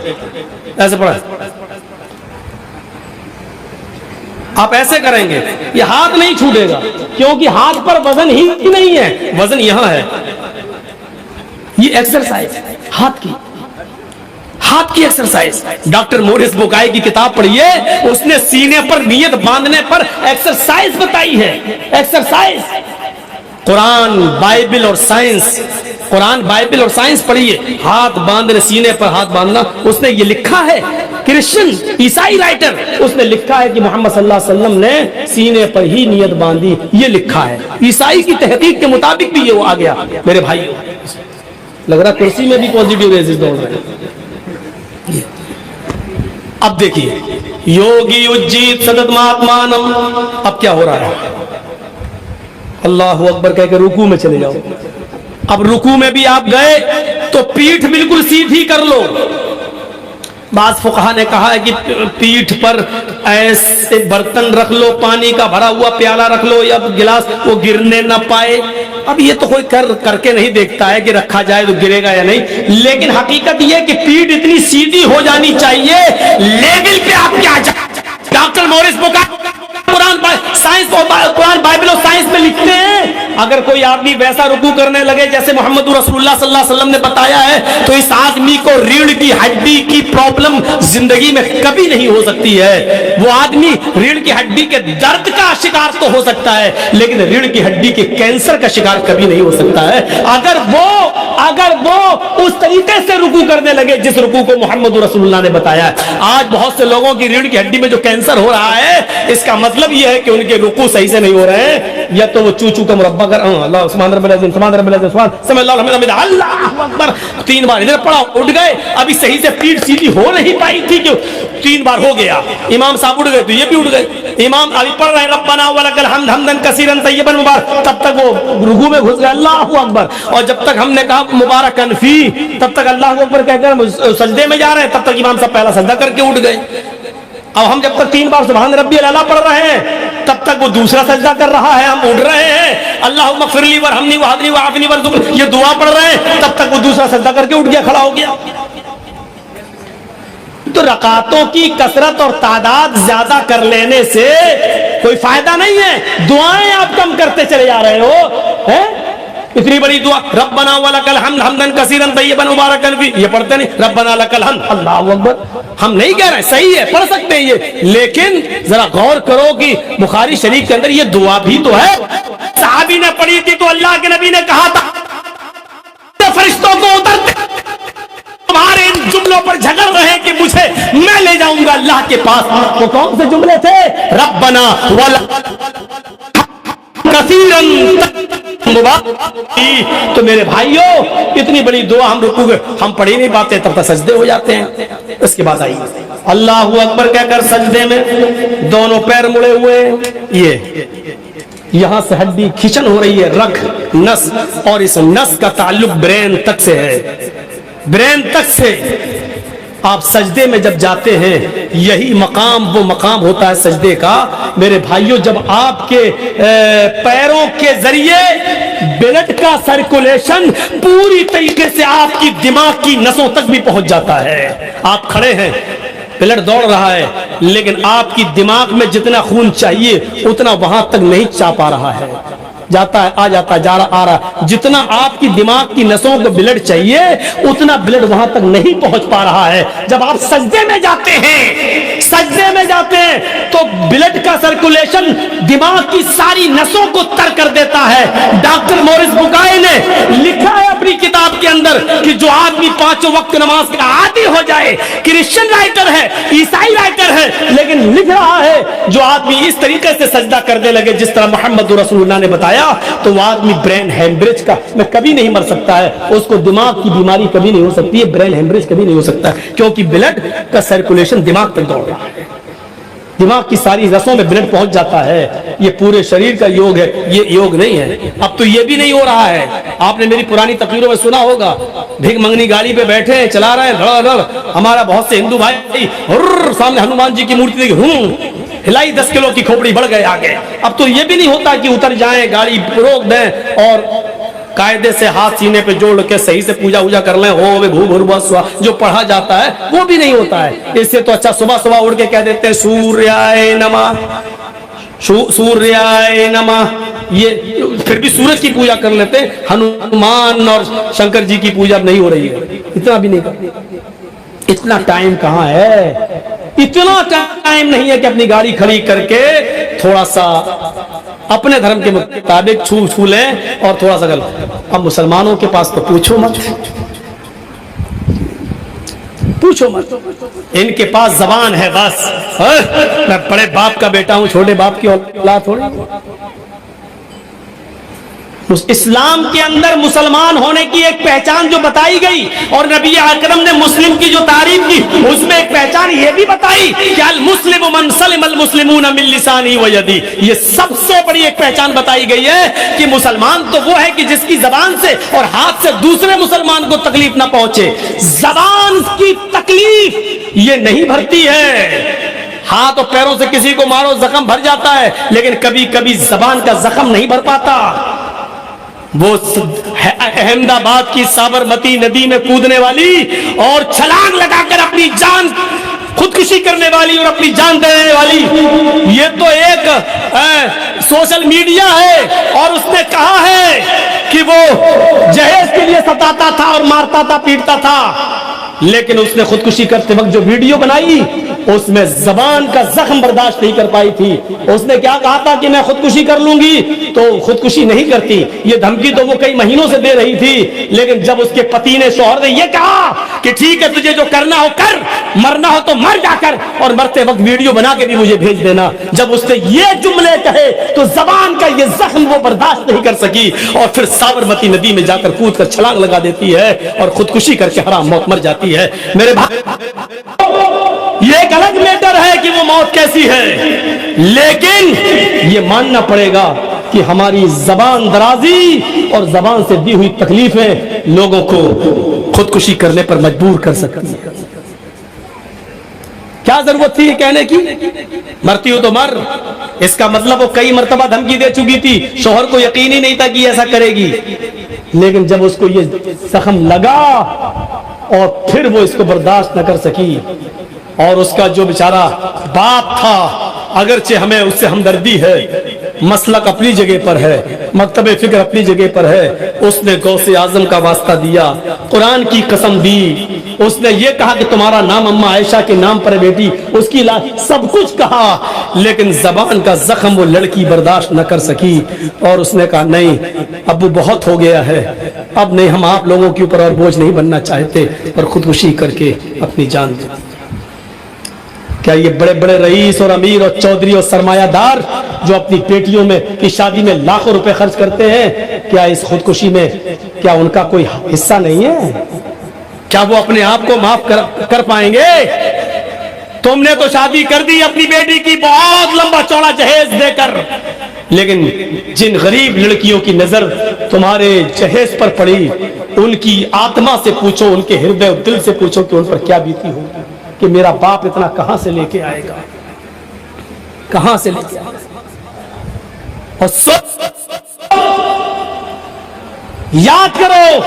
[SPEAKER 1] ایسے پڑھا آپ ایسے کریں گے، یہ ہاتھ نہیں چھوٹے گا، کیونکہ ہاتھ پر وزن ہی نہیں ہے، وزن یہاں ہے. یہ ایکسرسائز ہاتھ کی ایکسرسائز. ڈاکٹر مورس بکائی کی کتاب پڑھیے، اس نے سینے پر نیت باندھنے پر ایکسرسائز بتائی ہے. ایکسرسائز قرآن بائبل اور سائنس، قرآن بائبل اور سائنس پڑھیے. ہاتھ باندھنے، سینے پر ہاتھ باندھنا، اس نے یہ لکھا ہے، کرسچن عیسائی رائٹر، اس نے لکھا ہے کہ محمد صلی اللہ علیہ وسلم نے سینے پر ہی نیت باندھی، یہ لکھا ہے. عیسائی کی تحقیق کے مطابق بھی یہ آ گیا. میرے بھائی لگ رہا کرسی میں بھی پازیٹیو ریزز دوڑ رہے ہیں. اب دیکھیے، یوگی اجیت سدت مہاتمانم. اب کیا ہو رہا ہے؟ اللہ اکبر کہہ کے رکوع میں چلے جاؤ. اب رکوع میں بھی آپ گئے تو پیٹھ بالکل سیدھی کر لو. بعض فقہا نے کہا ہے کہ پیٹھ پر ایسے برتن رکھ لو، پانی کا بھرا ہوا پیالہ رکھ لو یا گلاس، وہ گرنے نہ پائے. اب یہ تو کوئی کر کے نہیں دیکھتا ہے کہ رکھا جائے تو گرے گا یا نہیں، لیکن حقیقت یہ کہ پیٹھ اتنی سیدھی ہو جانی چاہیے. لیول پہ آپ کیا ڈاکٹر مورس بکائی قرآن بائبل اور سائنس میں لکھتے ہیں، اگر کوئی آدمی ویسا رکوع کرنے لگے جیسے محمد رسول اللہ صلی اللہ علیہ وسلم نے بتایا ہے، تو اس آدمی کو ریڑھ کی ہڈی کی پرابلم زندگی میں کبھی نہیں ہو سکتی ہے. وہ آدمی ریڑھ کی ہڈی کے درد کا شکار تو ہو سکتا ہے، لیکن ریڑھ کی ہڈی کے کینسر کا شکار کبھی نہیں ہو سکتا ہے اگر وہ اس طریقے سے رکوع کرنے لگے جس رکوع کو محمد رسول اللہ نے بتایا. آج بہت سے لوگوں کی ریڑھ کی ہڈی میں جو کینسر ہو رہا ہے، اس کا مطلب یہ ہے کہ ان کے رکوع صحیح سے نہیں ہو رہے ہیں، یا تو وہ چو کا مربع کر اللہ سبحان رب العظیم سبحان رب العظیم سبحان سمع اللہ الحمد للہ اللہ اکبر 3 بار ادھر پڑھا، اٹھ گئے. ابھی صحیح سے پیٹھ سیدھی ہو نہیں پائی تھی کہ 3 بار ہو گیا، امام صاحب اٹھ گئے تو یہ بھی اٹھ گئے. امام ابھی پڑھ رہے ہیں ربنا ولک الحمد حمدا کثیرا طیبا مبارک، تب تک وہ رکوع میں گھس گئے اللہ اکبر. اور جب تک ہم نے کہا مبارکن فی، تب تک اللہ اکبر کہہ کر سجدے میں جا رہے ہیں، تب تک امام صاحب پہلا سجدہ کر کے اٹھ گئے. اب ہم جب تک 3 بار سبحان ربی الاعلیٰ پڑھ رہے ہیں، تب تک وہ دوسرا سجدہ کر رہا ہے، ہم اٹھ رہے ہیں اللہم اغفر لی وارحمنی واہدنی وعافنی وارزقنی، یہ دعا پڑھ رہے ہیں، تب تک وہ دوسرا سجدہ کر کے اٹھ گیا، کھڑا ہو گیا. تو رکعتوں کی کثرت اور تعداد زیادہ کر لینے سے کوئی فائدہ نہیں ہے. دعائیں آپ کم کرتے چلے جا رہے ہو. اتنی بڑی دعا ربنا ولک الحمد حمدا کثیرا طیبا مبارکا فی، یہ پڑھتے نہیں ربنا لک الحمد اللہ اکبر. ہم نہیں کہہ رہے صحیح ہے، پڑھ سکتے ہیں یہ، لیکن ذرا غور کرو کہ بخاری شریف کے اندر یہ دعا بھی تو ہے. صحابی نے پڑھی تھی تو اللہ کے نبی نے کہا تھا فرشتوں کو اترتے تمہارے ان جملوں پر جھگڑ رہے کہ مجھے میں لے جاؤں گا اللہ کے پاس. وہ کون سے جملے تھے؟ ربنا ولک کثیرا. تو میرے بھائیوں، اتنی بڑی دعا ہم رکوع ہم پڑھ ہی نہیں پاتے، تب تک سجدے ہو جاتے ہیں. اس کے بعد آئیے اللہ اکبر کہہ کر سجدے میں دونوں پیر مڑے ہوئے، یہ یہاں سے ہڈی کھچن ہو رہی ہے، رگ نس، اور اس نس کا تعلق برین تک سے ہے، برین تک سے. آپ سجدے میں جب جاتے ہیں، یہی مقام وہ مقام ہوتا ہے سجدے کا. میرے بھائیوں، جب آپ کے پیروں کے ذریعے بلڈ کا سرکولیشن پوری طریقے سے آپ کی دماغ کی نسوں تک بھی پہنچ جاتا ہے. آپ کھڑے ہیں، بلڈ دوڑ رہا ہے، لیکن آپ کی دماغ میں جتنا خون چاہیے اتنا وہاں تک نہیں جا پا رہا ہے. جاتا ہے آ جاتا ہے جا رہا آ رہا، جتنا آپ کی دماغ کی نسوں کو بلڈ چاہیے اتنا بلڈ وہاں تک نہیں پہنچ پا رہا ہے۔ جب آپ سجدے میں جاتے ہیں، سجدے میں جاتے ہیں تو بلڈ کا سرکولیشن دماغ کی ساری نسوں کو تر کر دیتا ہے۔ ڈاکٹر مورس بکائے نے لکھا ہے اپنی کتاب کے اندر کہ جو آدمی 5 وقت نماز کا عادی ہو جائے، کرسچن رائٹر ہے، عیسائی رائٹر ہے، لیکن لکھ رہا ہے جو آدمی اس طریقے سے سجدہ کرنے لگے جس طرح محمد رسول اللہ نے بتایا، تو وہ آدمی برین ہیمبریج کا میں کبھی نہیں مر سکتا ہے، اس کو دماغ کی بیماری کبھی نہیں ہو سکتی ہے، برین ہیمبریج کبھی نہیں ہو سکتا ہے، کیونکہ بلڈ کا سرکولیشن دماغ تک دوڑ رہا ہے، دماغ کی ساری رسوں میں بلڈ پہنچ جاتا ہے۔ یہ پورے شریر کا یوگ ہے، یہ یوگ نہیں ہے۔ اب تو یہ بھی نہیں ہو رہا ہے، آپ نے میری پرانی تقریروں میں سنا ہوگا، بھیک منگنی گاڑی پہ بیٹھے ہیں، چلا رہے ہیں دھڑا دھڑ، ہمارا بہت سے ہندو بھائی سامنے ہنومان جی کی مورتی دیکھی ہلائی 10 کلو کی کھوپڑی بڑھ گئے آگے۔ اب تو یہ بھی نہیں ہوتا کہ اتر جائیں، گاڑی روک دیں اور قاعدے سے ہاتھ سینے پہ جوڑ کے صحیح سے پوجا ووجا کر لیں، ہو وے بھو بھروا سوا جو پڑھا جاتا ہے وہ بھی نہیں ہوتا ہے۔ اس سے تو اچھا صبح صبح اٹھ کے کہہ دیتے ہیں سوریائے نمہ، سوریائے نمہ، یہ پھر بھی سورج کی پوجا کر لیتے ہیں، ہنومان اور شنکر جی کی پوجا نہیں ہو رہی ہے، اتنا بھی نہیں کرتے۔ اتنا ٹائم کہاں ہے، اتنا ٹائم نہیں ہے کہ اپنی گاڑی کھڑی کر کے تھوڑا سا اپنے دھرم کے مطابق چھو لیں اور تھوڑا سا غلط۔ اب مسلمانوں کے پاس تو پوچھو مت، پوچھو مت، ان کے پاس زبان ہے بس، میں بڑے باپ کا بیٹا ہوں، چھوٹے باپ کی اولاد تھوڑی۔ اسلام کے اندر مسلمان ہونے کی ایک پہچان جو بتائی گئی اور نبی اکرم نے مسلم کی جو تعریف کی اس میں ایک پہچان یہ بھی بتائی کہ المسلم من سلم المسلمون من لسانه ويده، یہ سب سے بڑی ایک پہچان بتائی گئی ہے کہ مسلمان تو وہ ہے کہ جس کی زبان سے اور ہاتھ سے دوسرے مسلمان کو تکلیف نہ پہنچے۔ زبان کی تکلیف یہ نہیں بھرتی ہے، ہاتھ اور پیروں سے کسی کو مارو زخم بھر جاتا ہے، لیکن کبھی کبھی زبان کا زخم نہیں بھر پاتا۔ وہ احمد آباد کی سابرمتی ندی میں کودنے والی اور چھلانگ لگا کر اپنی جان خودکشی کرنے والی اور اپنی جان دینے والی، یہ تو ایک سوشل میڈیا ہے، اور اس نے کہا ہے کہ وہ جہیز کے لیے ستاتا تھا اور مارتا تھا پیٹتا تھا، لیکن اس نے خودکشی کرتے وقت جو ویڈیو بنائی اس میں زبان کا زخم برداشت نہیں کر پائی تھی۔ اس نے کیا کہا تھا کہ میں خودکشی کر لوں گی، تو خودکشی نہیں کرتی، یہ دھمکی تو وہ کئی مہینوں سے دے رہی تھی، لیکن جب اس کے پتی نے، شوہر نے یہ کہا کہ ٹھیک ہے تجھے جو کرنا ہو کر، مرنا ہو تو مر جا کر، اور مرتے وقت ویڈیو بنا کے بھی مجھے بھیج دینا، جب اس نے یہ جملے کہے تو زبان کا یہ زخم وہ برداشت نہیں کر سکی اور پھر سابرمتی ندی میں جا کر کود کر چھلانگ لگا دیتی ہے اور خودکشی کر کے حرام موت مر جاتی ہے۔ میرے بھائی یہ ایک الگ میٹر ہے کہ وہ موت کیسی ہے، لیکن یہ ماننا پڑے گا کہ ہماری زبان درازی اور زبان سے دی ہوئی تکلیفیں لوگوں کو خودکشی کرنے پر مجبور کر سکتی ہیں۔ کیا ضرورت تھی یہ کہنے کی مرتی ہو تو مر؟ اس کا مطلب وہ کئی مرتبہ دھمکی دے چکی تھی، شوہر کو یقین ہی نہیں تھا کہ ایسا کرے گی، لیکن جب اس کو یہ زخم لگا اور پھر وہ اس کو برداشت نہ کر سکی، اور اس کا جو بیچارہ باپ تھا، اگرچہ ہمیں اس سے ہمدردی ہے، مسلک اپنی جگہ پر ہے، مکتب فکر اپنی جگہ پر ہے، اس نے غوث اعظم کا واسطہ دیا، قرآن کی قسم دی، اس نے یہ کہا کہ تمہارا نام اما عائشہ کے نام پر ہے بیٹی، اس کی سب کچھ کہا، لیکن زبان کا زخم وہ لڑکی برداشت نہ کر سکی، اور اس نے کہا نہیں ابو بہت ہو گیا ہے، اب نہیں، ہم آپ لوگوں کے اوپر اور بوجھ نہیں بننا چاہتے، اور خودکشی کر کے اپنی جان دی۔ کیا یہ بڑے بڑے رئیس اور امیر اور چودھری اور سرمایہ دار جو اپنی بیٹیوں میں کی شادی میں لاکھوں روپے خرچ کرتے ہیں، کیا اس خودکشی میں کیا ان کا کوئی حصہ نہیں ہے؟ کیا وہ اپنے آپ کو معاف کر پائیں گے؟ تم نے تو شادی کر دی اپنی بیٹی کی بہت لمبا چوڑا جہیز دے کر، لیکن جن غریب لڑکیوں کی نظر تمہارے جہیز پر پڑی، ان کی آتما سے پوچھو، ان کے ہردے اور دل سے پوچھو کہ ان پر کیا بیتی ہوگی کہ میرا باپ اتنا کہاں سے لے کے آئے گا، کہاں سے لے کے آئے گا۔ اور یاد کرو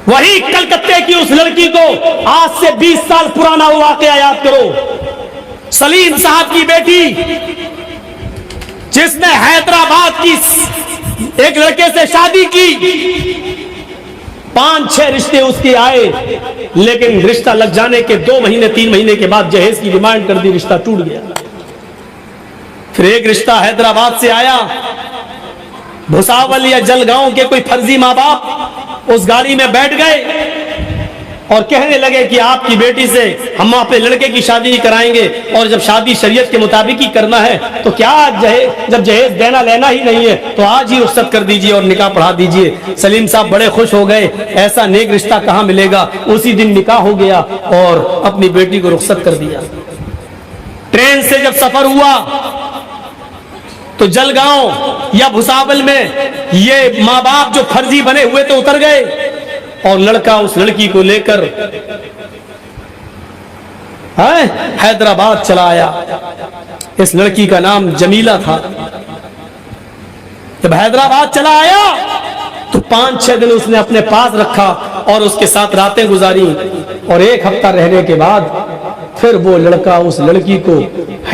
[SPEAKER 1] وہی کلکتے کی اس لڑکی کو آج سے 20 سال پرانا واقعہ یاد کرو، سلیم صاحب کی بیٹی
[SPEAKER 2] جس نے حیدرآباد کی ایک لڑکے سے شادی کی، 5-6 رشتے اس کے آئے، لیکن رشتہ لگ جانے کے 2 مہینے 3 مہینے کے بعد جہیز کی ڈیمانڈ کر دی، رشتہ ٹوٹ گیا۔ پھر ایک رشتہ حیدرآباد سے آیا، بھساول یا جلگاؤں کے کوئی فرضی ماں باپ اس گاڑی میں بیٹھ گئے اور کہنے لگے کہ آپ کی بیٹی سے ہم اپنے لڑکے کی شادی کرائیں گے، اور جب شادی شریعت کے مطابق ہی کرنا ہے تو کیا جب جہیز دینا لینا ہی نہیں ہے تو آج ہی رخصت کر دیجئے اور نکاح پڑھا دیجئے۔ سلیم صاحب بڑے خوش ہو گئے، ایسا نیک رشتہ کہاں ملے گا۔ اسی دن نکاح ہو گیا اور اپنی بیٹی کو رخصت کر دیا۔ ٹرین سے جب سفر ہوا تو جلگاؤں یا بھساول میں یہ ماں باپ جو فرضی بنے ہوئے تو اتر گئے، اور لڑکا اس لڑکی کو لے کر حیدرآباد چلا آیا۔ اس لڑکی کا نام جمیلہ تھا۔ جب حیدرآباد چلا آیا تو 5-6 دن اس نے اپنے پاس رکھا اور اس کے ساتھ راتیں گزاری، اور 1 ہفتہ رہنے کے بعد پھر وہ لڑکا اس لڑکی کو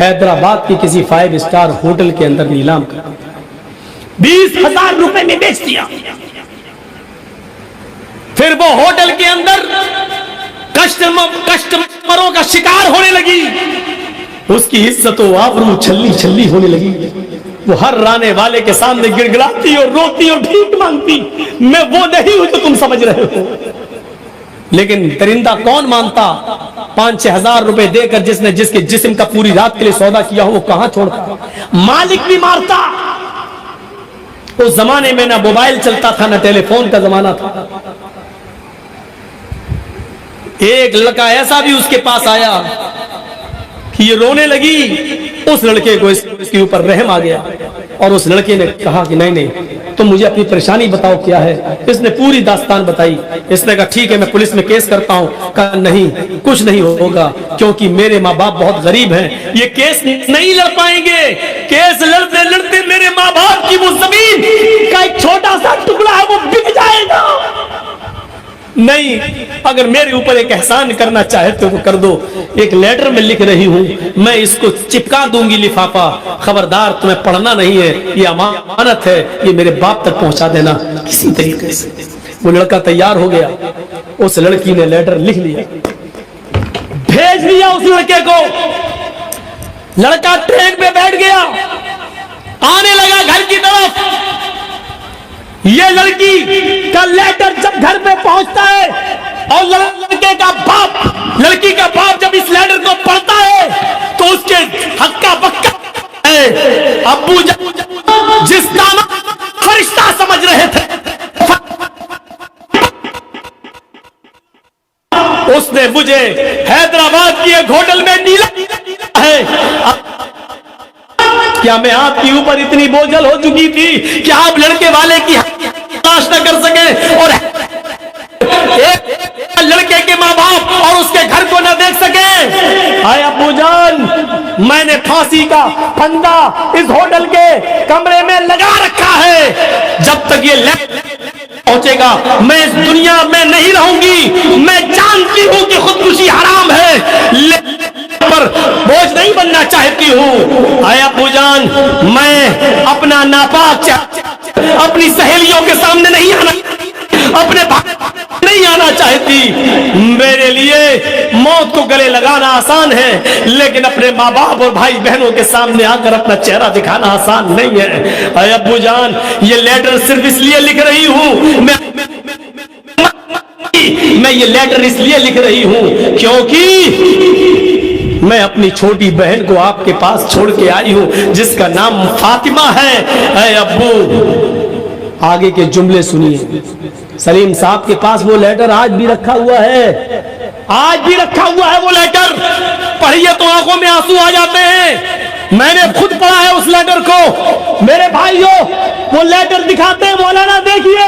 [SPEAKER 2] حیدرآباد کی کسی 5 اسٹار ہوٹل کے اندر نیلام کر 20,000 روپے میں بیچ دیا۔ پھر وہ ہوٹل کے اندر کسٹمروں کا شکار ہونے لگی، اس کی عزت و آبرو چھلی چھلی ہونے لگی۔ وہ ہر رانے والے کے سامنے گڑ گڑاتی اور روتی اور بھیک مانگتی، میں وہ نہیں ہوں جو تم سمجھ رہے ہو۔ لیکن درندہ کون مانتا؟ 5-6 ہزار روپے دے کر جس کے جسم کا پوری رات کے لیے سودا کیا ہو وہ کہاں چھوڑتا؟ مالک بھی مارتا۔ اس زمانے میں نہ موبائل چلتا تھا، نہ ٹیلی فون کا زمانہ تھا۔ ایک لڑکا ایسا بھی اس کے پاس آیا کہ یہ رونے لگی، اس لڑکے کو اس کے اوپر رحم آ گیا، اور اس لڑکے نے کہا کہ نہیں تم مجھے اپنی پریشانی بتاؤ کیا ہے۔ اس نے پوری داستان بتائی۔ اس نے کہا ٹھیک ہے میں پولیس میں کیس کرتا ہوں۔ کہا نہیں کچھ نہیں ہوگا، کیونکہ میرے ماں باپ بہت غریب ہیں، یہ کیس نہیں لڑ پائیں گے۔ کیس لڑتے لڑتے میرے ماں باپ کی وہ زمین کا ایک چھوٹا سا ٹکڑا ہے وہ بک جائے گا۔ نہیں، اگر میرے اوپر ایک احسان کرنا چاہتے ہو تو کر دو۔ ایک لیٹر میں لکھ رہی ہوں، میں اس کو چپکا دوں گی لفافہ، خبردار تمہیں پڑھنا نہیں ہے، یہ امانت ہے، یہ میرے باپ تک پہنچا دینا کسی طریقے سے۔ وہ لڑکا تیار ہو گیا، اس لڑکی نے لیٹر لکھ لیا، بھیج دیا اس لڑکے کو۔ لڑکا ٹرین پہ بیٹھ گیا، آنے لگا گھر کی طرف۔ یہ لڑکی کا لیٹر جب گھر پہ پہنچتا ہے اور لڑکی کا باپ جب اس لیٹر کو پڑھتا ہے تو اس کے ہکا بکا ابو جس کا فرشتہ سمجھ رہے تھے، اس نے مجھے حیدرآباد کی ایک ہوٹل میں نیلا ہے۔ کیا میں آپ کے اوپر اتنی بوجھل ہو چکی تھی کہ آپ لڑکے والے کی تلاش نہ کر سکیں اور ایک لڑکے کے ماں باپ اور اس کے گھر کو نہ دیکھ سکیں؟ آئے ابو جان، میں نے پھانسی کا پھندا اس ہوٹل کے کمرے میں لگا رکھا ہے، جب تک یہ پہنچے گا میں اس دنیا میں نہیں رہوں گی۔ میں جانتی ہوں کہ خودکشی حرام ہے، پر بوجھ نہیں بننا چاہتی ہوں۔ آیا ابو جان، میں اپنا ناپاک اپنی سہیلیوں کے سامنے نہیں آنا، اپنے نہیں آنا چاہتی۔ میرے لیے موت کو گلے لگانا آسان ہے، لیکن اپنے ماں باپ اور بھائی بہنوں کے سامنے آ کر اپنا چہرہ دکھانا آسان نہیں ہے۔ اے ابو جان، یہ لیٹر صرف اس لیے لکھ رہی ہوں، میں یہ لیٹر اس لیے لکھ رہی ہوں کیونکہ میں اپنی چھوٹی بہن کو آپ کے پاس چھوڑ کے آئی ہوں جس کا نام فاطمہ ہے۔ اے ابو، آگے کے جملے سنیے۔ سلیم صاحب کے پاس وہ لیٹر آج بھی رکھا ہوا ہے، آج بھی رکھا ہوا ہے وہ لیٹر۔ پڑھیے تو آنکھوں میں آنسو آ جاتے ہیں۔ میں نے خود پڑھا ہے اس لیٹر کو۔ میرے بھائیوں، وہ لیٹر دکھاتے ہیں، مولانا دیکھیے،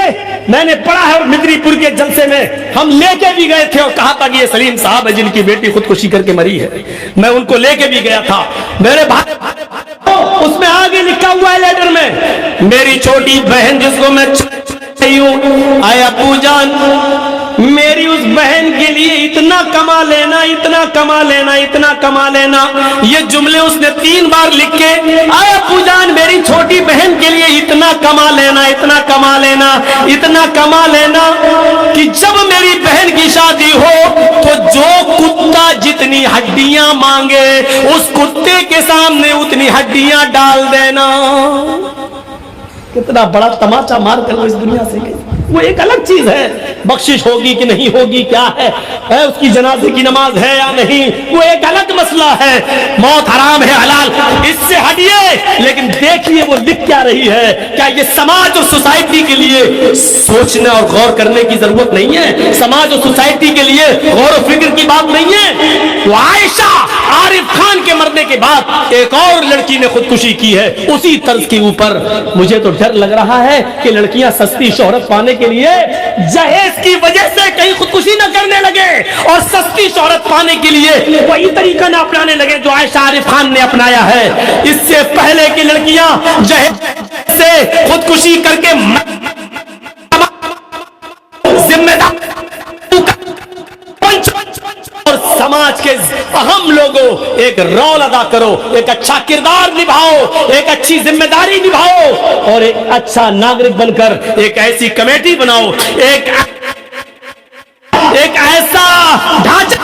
[SPEAKER 2] میں نے پڑھا ہے، اور مدری پور کے جلسے میں ہم لے کے بھی گئے تھے اور کہا تھا کہ یہ سلیم صاحب ہے جن کی بیٹی خودکشی کر کے مری ہے۔ میں ان کو لے کے بھی گیا تھا۔ میرے بھائی، اس میں آگے لکھا ہوا ہے لیٹر میں، میری چھوٹی بہن جس کو میں چاہتی ہوں، آیا ابو جان
[SPEAKER 1] میری اس بہن کے لیے اتنا کما لینا، اتنا کما لینا، اتنا کما لینا. یہ جملے اس نے 3 بار لکھے. اے ابو جان میری چھوٹی بہن کے لیے اتنا کما لینا، اتنا کما لینا، اتنا کما لینا کہ جب میری بہن کی شادی ہو تو جو کتا جتنی ہڈیاں مانگے اس کتے کے سامنے اتنی ہڈیاں ڈال دینا. کتنا بڑا تماچا مار کر وہ اس دنیا سے گئی. وہ ایک الگ چیز ہے، بخشش ہوگی کہ نہیں ہوگی کیا ہے، اس کی جنازے کی نماز ہے یا نہیں، وہ ایک الگ مسئلہ ہے. موت حرام ہے حلال اس سے ہٹیے، لیکن دیکھیے وہ لکھ کیا رہی ہے. کیا یہ سماج اور سوسائٹی کے لیے سوچنے اور غور کرنے کی ضرورت نہیں ہے؟ سماج اور سوسائٹی کے لیے غور و فکر کی بات نہیں ہے؟ وہ عائشہ عارف خان کے مرنے کے بعد ایک اور لڑکی نے خودکشی کی ہے اسی طرز کے اوپر. مجھے تو ڈر لگ رہا ہے کہ لڑکیاں سستی شہرت پانے کے لیے جہیز کی وجہ سے کہیں خودکشی نہ کرنے لگے اور سستی شہرت پانے کے لیے وہی طریقہ نہ اپنانے لگے جو عائشہ عارف خان نے اپنایا ہے. اس سے پہلے کی لڑکیاں جہیز سے خودکشی کر کے ذمہ دار اور سماج کے اہم لوگوں ایک رول ادا کرو، ایک اچھا کردار نبھاؤ، ایک اچھی ذمہ داری نبھاؤ اور ایک اچھا ناگرک بن کر ایک ایسی کمیٹی بناؤ، ایک ایسا ڈھانچہ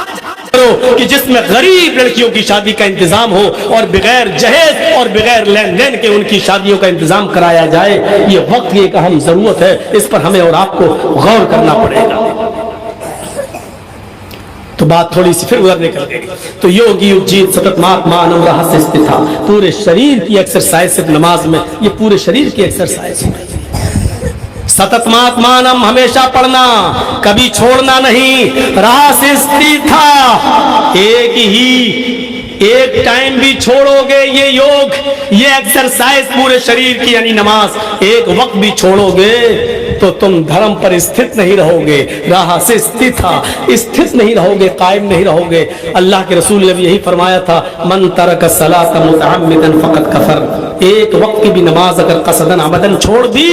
[SPEAKER 1] کرو کہ جس میں غریب لڑکیوں کی شادی کا انتظام ہو اور بغیر جہیز اور بغیر لین دین کے ان کی شادیوں کا انتظام کرایا جائے. یہ وقت کی ایک اہم ضرورت ہے، اس پر ہمیں اور آپ کو غور کرنا پڑے گا. تو بات تھوڑی سی پھر ادھر نکل گئی. تو یوگی اجیت ستت ماتمانم رہسیہ تھا. پورے شریر کی ایکسرسائز صرف نماز میں، یہ پورے شریر کی ایکسرسائز ہے. ستت ماتمانم ہمیشہ پڑھنا، کبھی چھوڑنا نہیں. رہسیہ تھا ایک ٹائم بھی چھوڑو گے یہ یوگ، یہ ایکسرسائز پورے شریر کی یعنی نماز ایک وقت بھی چھوڑو گے تو تم دھرم پر استھت نہیں رہو گے. راہ سے استھت نہیں رہو گے، قائم نہیں رہو گے. اللہ کے رسول نے بھی یہی فرمایا تھا، من ترک الصلاۃ متعمدا فقد کفر. ایک وقت کی بھی نماز اگر قصدن عمدن چھوڑ دی،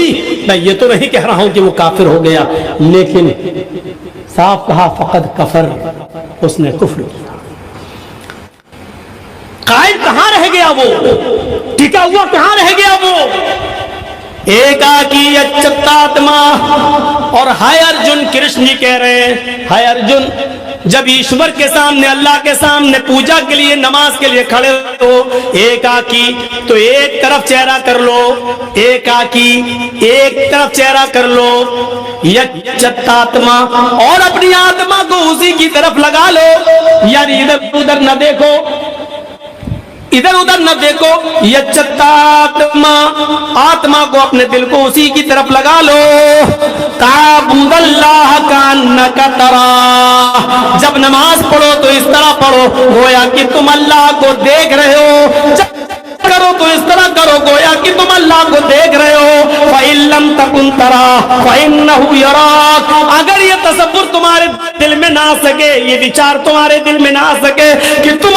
[SPEAKER 1] میں یہ تو نہیں کہہ رہا ہوں کہ وہ کافر ہو گیا، لیکن صاف کہا فقد کفر، اس نے کفر کیا. قائم کہاں رہ گیا وہ، ٹکا ہوا کہاں رہ گیا وہ. ایکاکی اچتاتما. اور ہائے ارجن کرشن جی کہہ رہے ہیں، ہائے ارجن جب ایشور کے سامنے اللہ کے سامنے پوجا کے لیے نماز کے لیے کھڑے ہو ایکاکی تو ایک طرف چہرہ کر لو، ایکاکی ایک طرف چہرہ کر لو. یچتاتما اور اپنی آتما کو اسی کی طرف لگا لو، یعنی ادھر ادھر نہ دیکھو، ادھر ادھر نہ دیکھو. یچتاتما آتما کو اپنے دل کو اسی کی طرف لگا لو. تعبد اللہ کانک تراہ. جب نماز پڑھو تو اس طرح پڑھو گویا کہ تم اللہ کو دیکھ رہے ہو، جب کرو تو اس طرح کرو گویا کہ تم اللہ کو دیکھ رہے ہو. فَإِن لَمْ تَكُنْ تَرَاهُ فَإِنَّهُ يَرَاكَ. اگر یہ تصور تمہارے دل میں نہ آ سکے، یہ وچار تمہارے دل میں نہ آ سکے کہ تم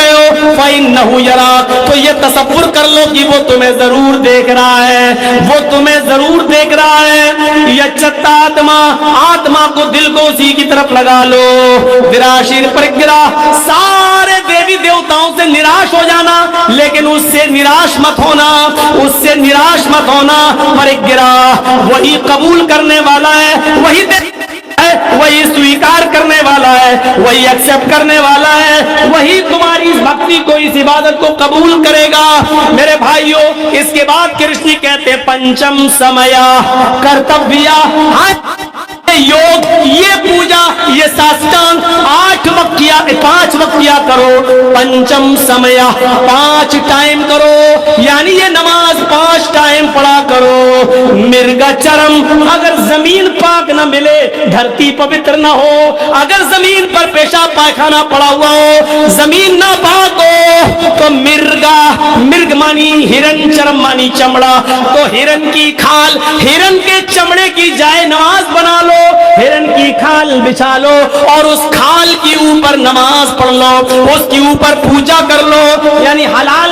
[SPEAKER 1] فَإِنَّهُ يَرَاكَ، تو یہ تصور کر لو کہ وہ تمہیں ضرور دیکھ رہا ہے، وہ تمہیں ضرور دیکھ رہا ہے. یچتاتما آتما کو دل کو اسی کی طرف لگا لو. وِراشِر پرگرا سارے دیوی دیوتاؤں سے نراش ہو جانا، لیکن اس سے نراش مت ہونا، اس سے نراش مت ہونا. پرگرا وہی قبول کرنے والا ہے، وہی سویکار کرنے والا ہے، وہی ایکسپٹ کرنے والا ہے، وہی تمہاری اس بھکتی کو، اس عبادت کو قبول کرے گا. میرے بھائیوں اس کے بعد کرشن کہتے پنچم سمیا کرتویا. یوگ یہ پوجا یہ ساسٹانگ 5 وقت کیا کرو. پنچم سمیا 5 ٹائم کرو، یعنی یہ نماز 5 ٹائم پڑھا کرو. مرگا چرم اگر زمین پاک نہ ملے، دھرتی پوتر نہ ہو، اگر زمین پر پیشاب پائخانہ پڑا ہوا ہو، زمین نہ پاک ہو، تو مرگ مانی ہرن، چرم مانی چمڑا، تو ہرن کی کھال، ہرن کے چمڑے کی جائے نماز بنا لو، ہرن کی کھال بچھا لو اور اس کھال کی اوپر نماز پڑھ لو، اس کے اوپر پوجا کر لو. یعنی حلال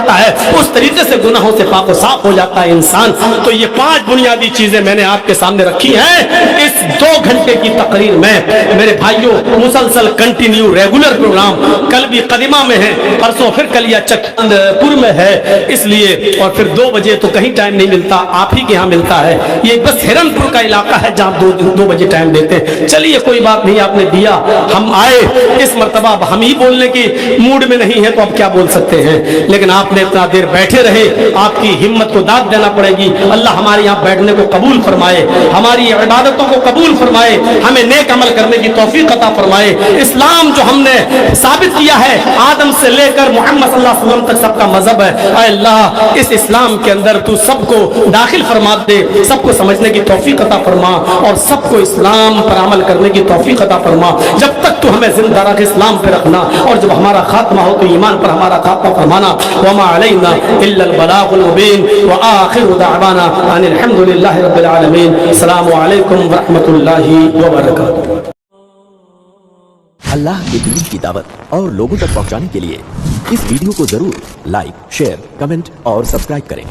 [SPEAKER 1] جاتا ہے, اس طریقے سے گناہوں سے پاک و صاف ہو جاتا ہے انسان. تو یہ 5 بنیادی چیزیں میں نے آپ کے سامنے رکھی ہیں اس 2 گھنٹے کی تقریر میں. میرے بھائیوں, مسلسل کنٹینیو ریگولر پروگرام, کل بھی قدیمہ میں ہے, پرسوں پھر کلیا چکند پور میں ہے, اس لیے, اور پھر 2 بجے تو کہیں ٹائم نہیں ملتا, آپ ہی کے یہاں ملتا ہے. یہ بس ہرن پور کا علاقہ ہے جہاں 2 بجے ٹائم دیتے ہیں. چلیے کوئی بات نہیں, آپ نے دیا, ہم آئے. اس مرتبہ ہم ہی بولنے کی موڈ میں نہیں ہے تو اب کیا بول سکتے ہیں, لیکن آپ نے اتنا دیر بیٹھے رہے, آپ کی ہمت کو داد دینا پڑے گی. اللہ ہمارے یہاں بیٹھنے کو قبول فرمائے, ہماری عبادتوں کو قبول فرمائے, ہمیں نیک عمل کرنے کی توفیق عطا فرمائے. اسلام جو ہم نے ثابت کیا ہے آدم سے لے کر محمد صلی اللہ علیہ وسلم تک سب کا مذہب ہے, اے اللہ اس اسلام کے اندر تو سب کو داخل فرما دے, سب کو سمجھنے کی توفیق عطا فرما, اور سب کو اسلام پر عمل کرنے کی توفیق عطا فرما. جب تک تو ہمیں زندہ رکھ اسلام پہ رکھنا, اور جب ہمارا خاتمہ ہو تو ایمان پر ہمارا خاتمہ فرمانا. وما علینا الا البلاغ المبین, وآخر دعوانا ان الحمد للہ رب العالمین. السلام علیکم ورحمۃ اللہ وبرکاتہ.
[SPEAKER 3] اللہ کے دین کی دعوت اور لوگوں تک پہنچانے کے لیے اس ویڈیو کو ضرور لائک, شیئر, کمنٹ اور سبسکرائب کریں.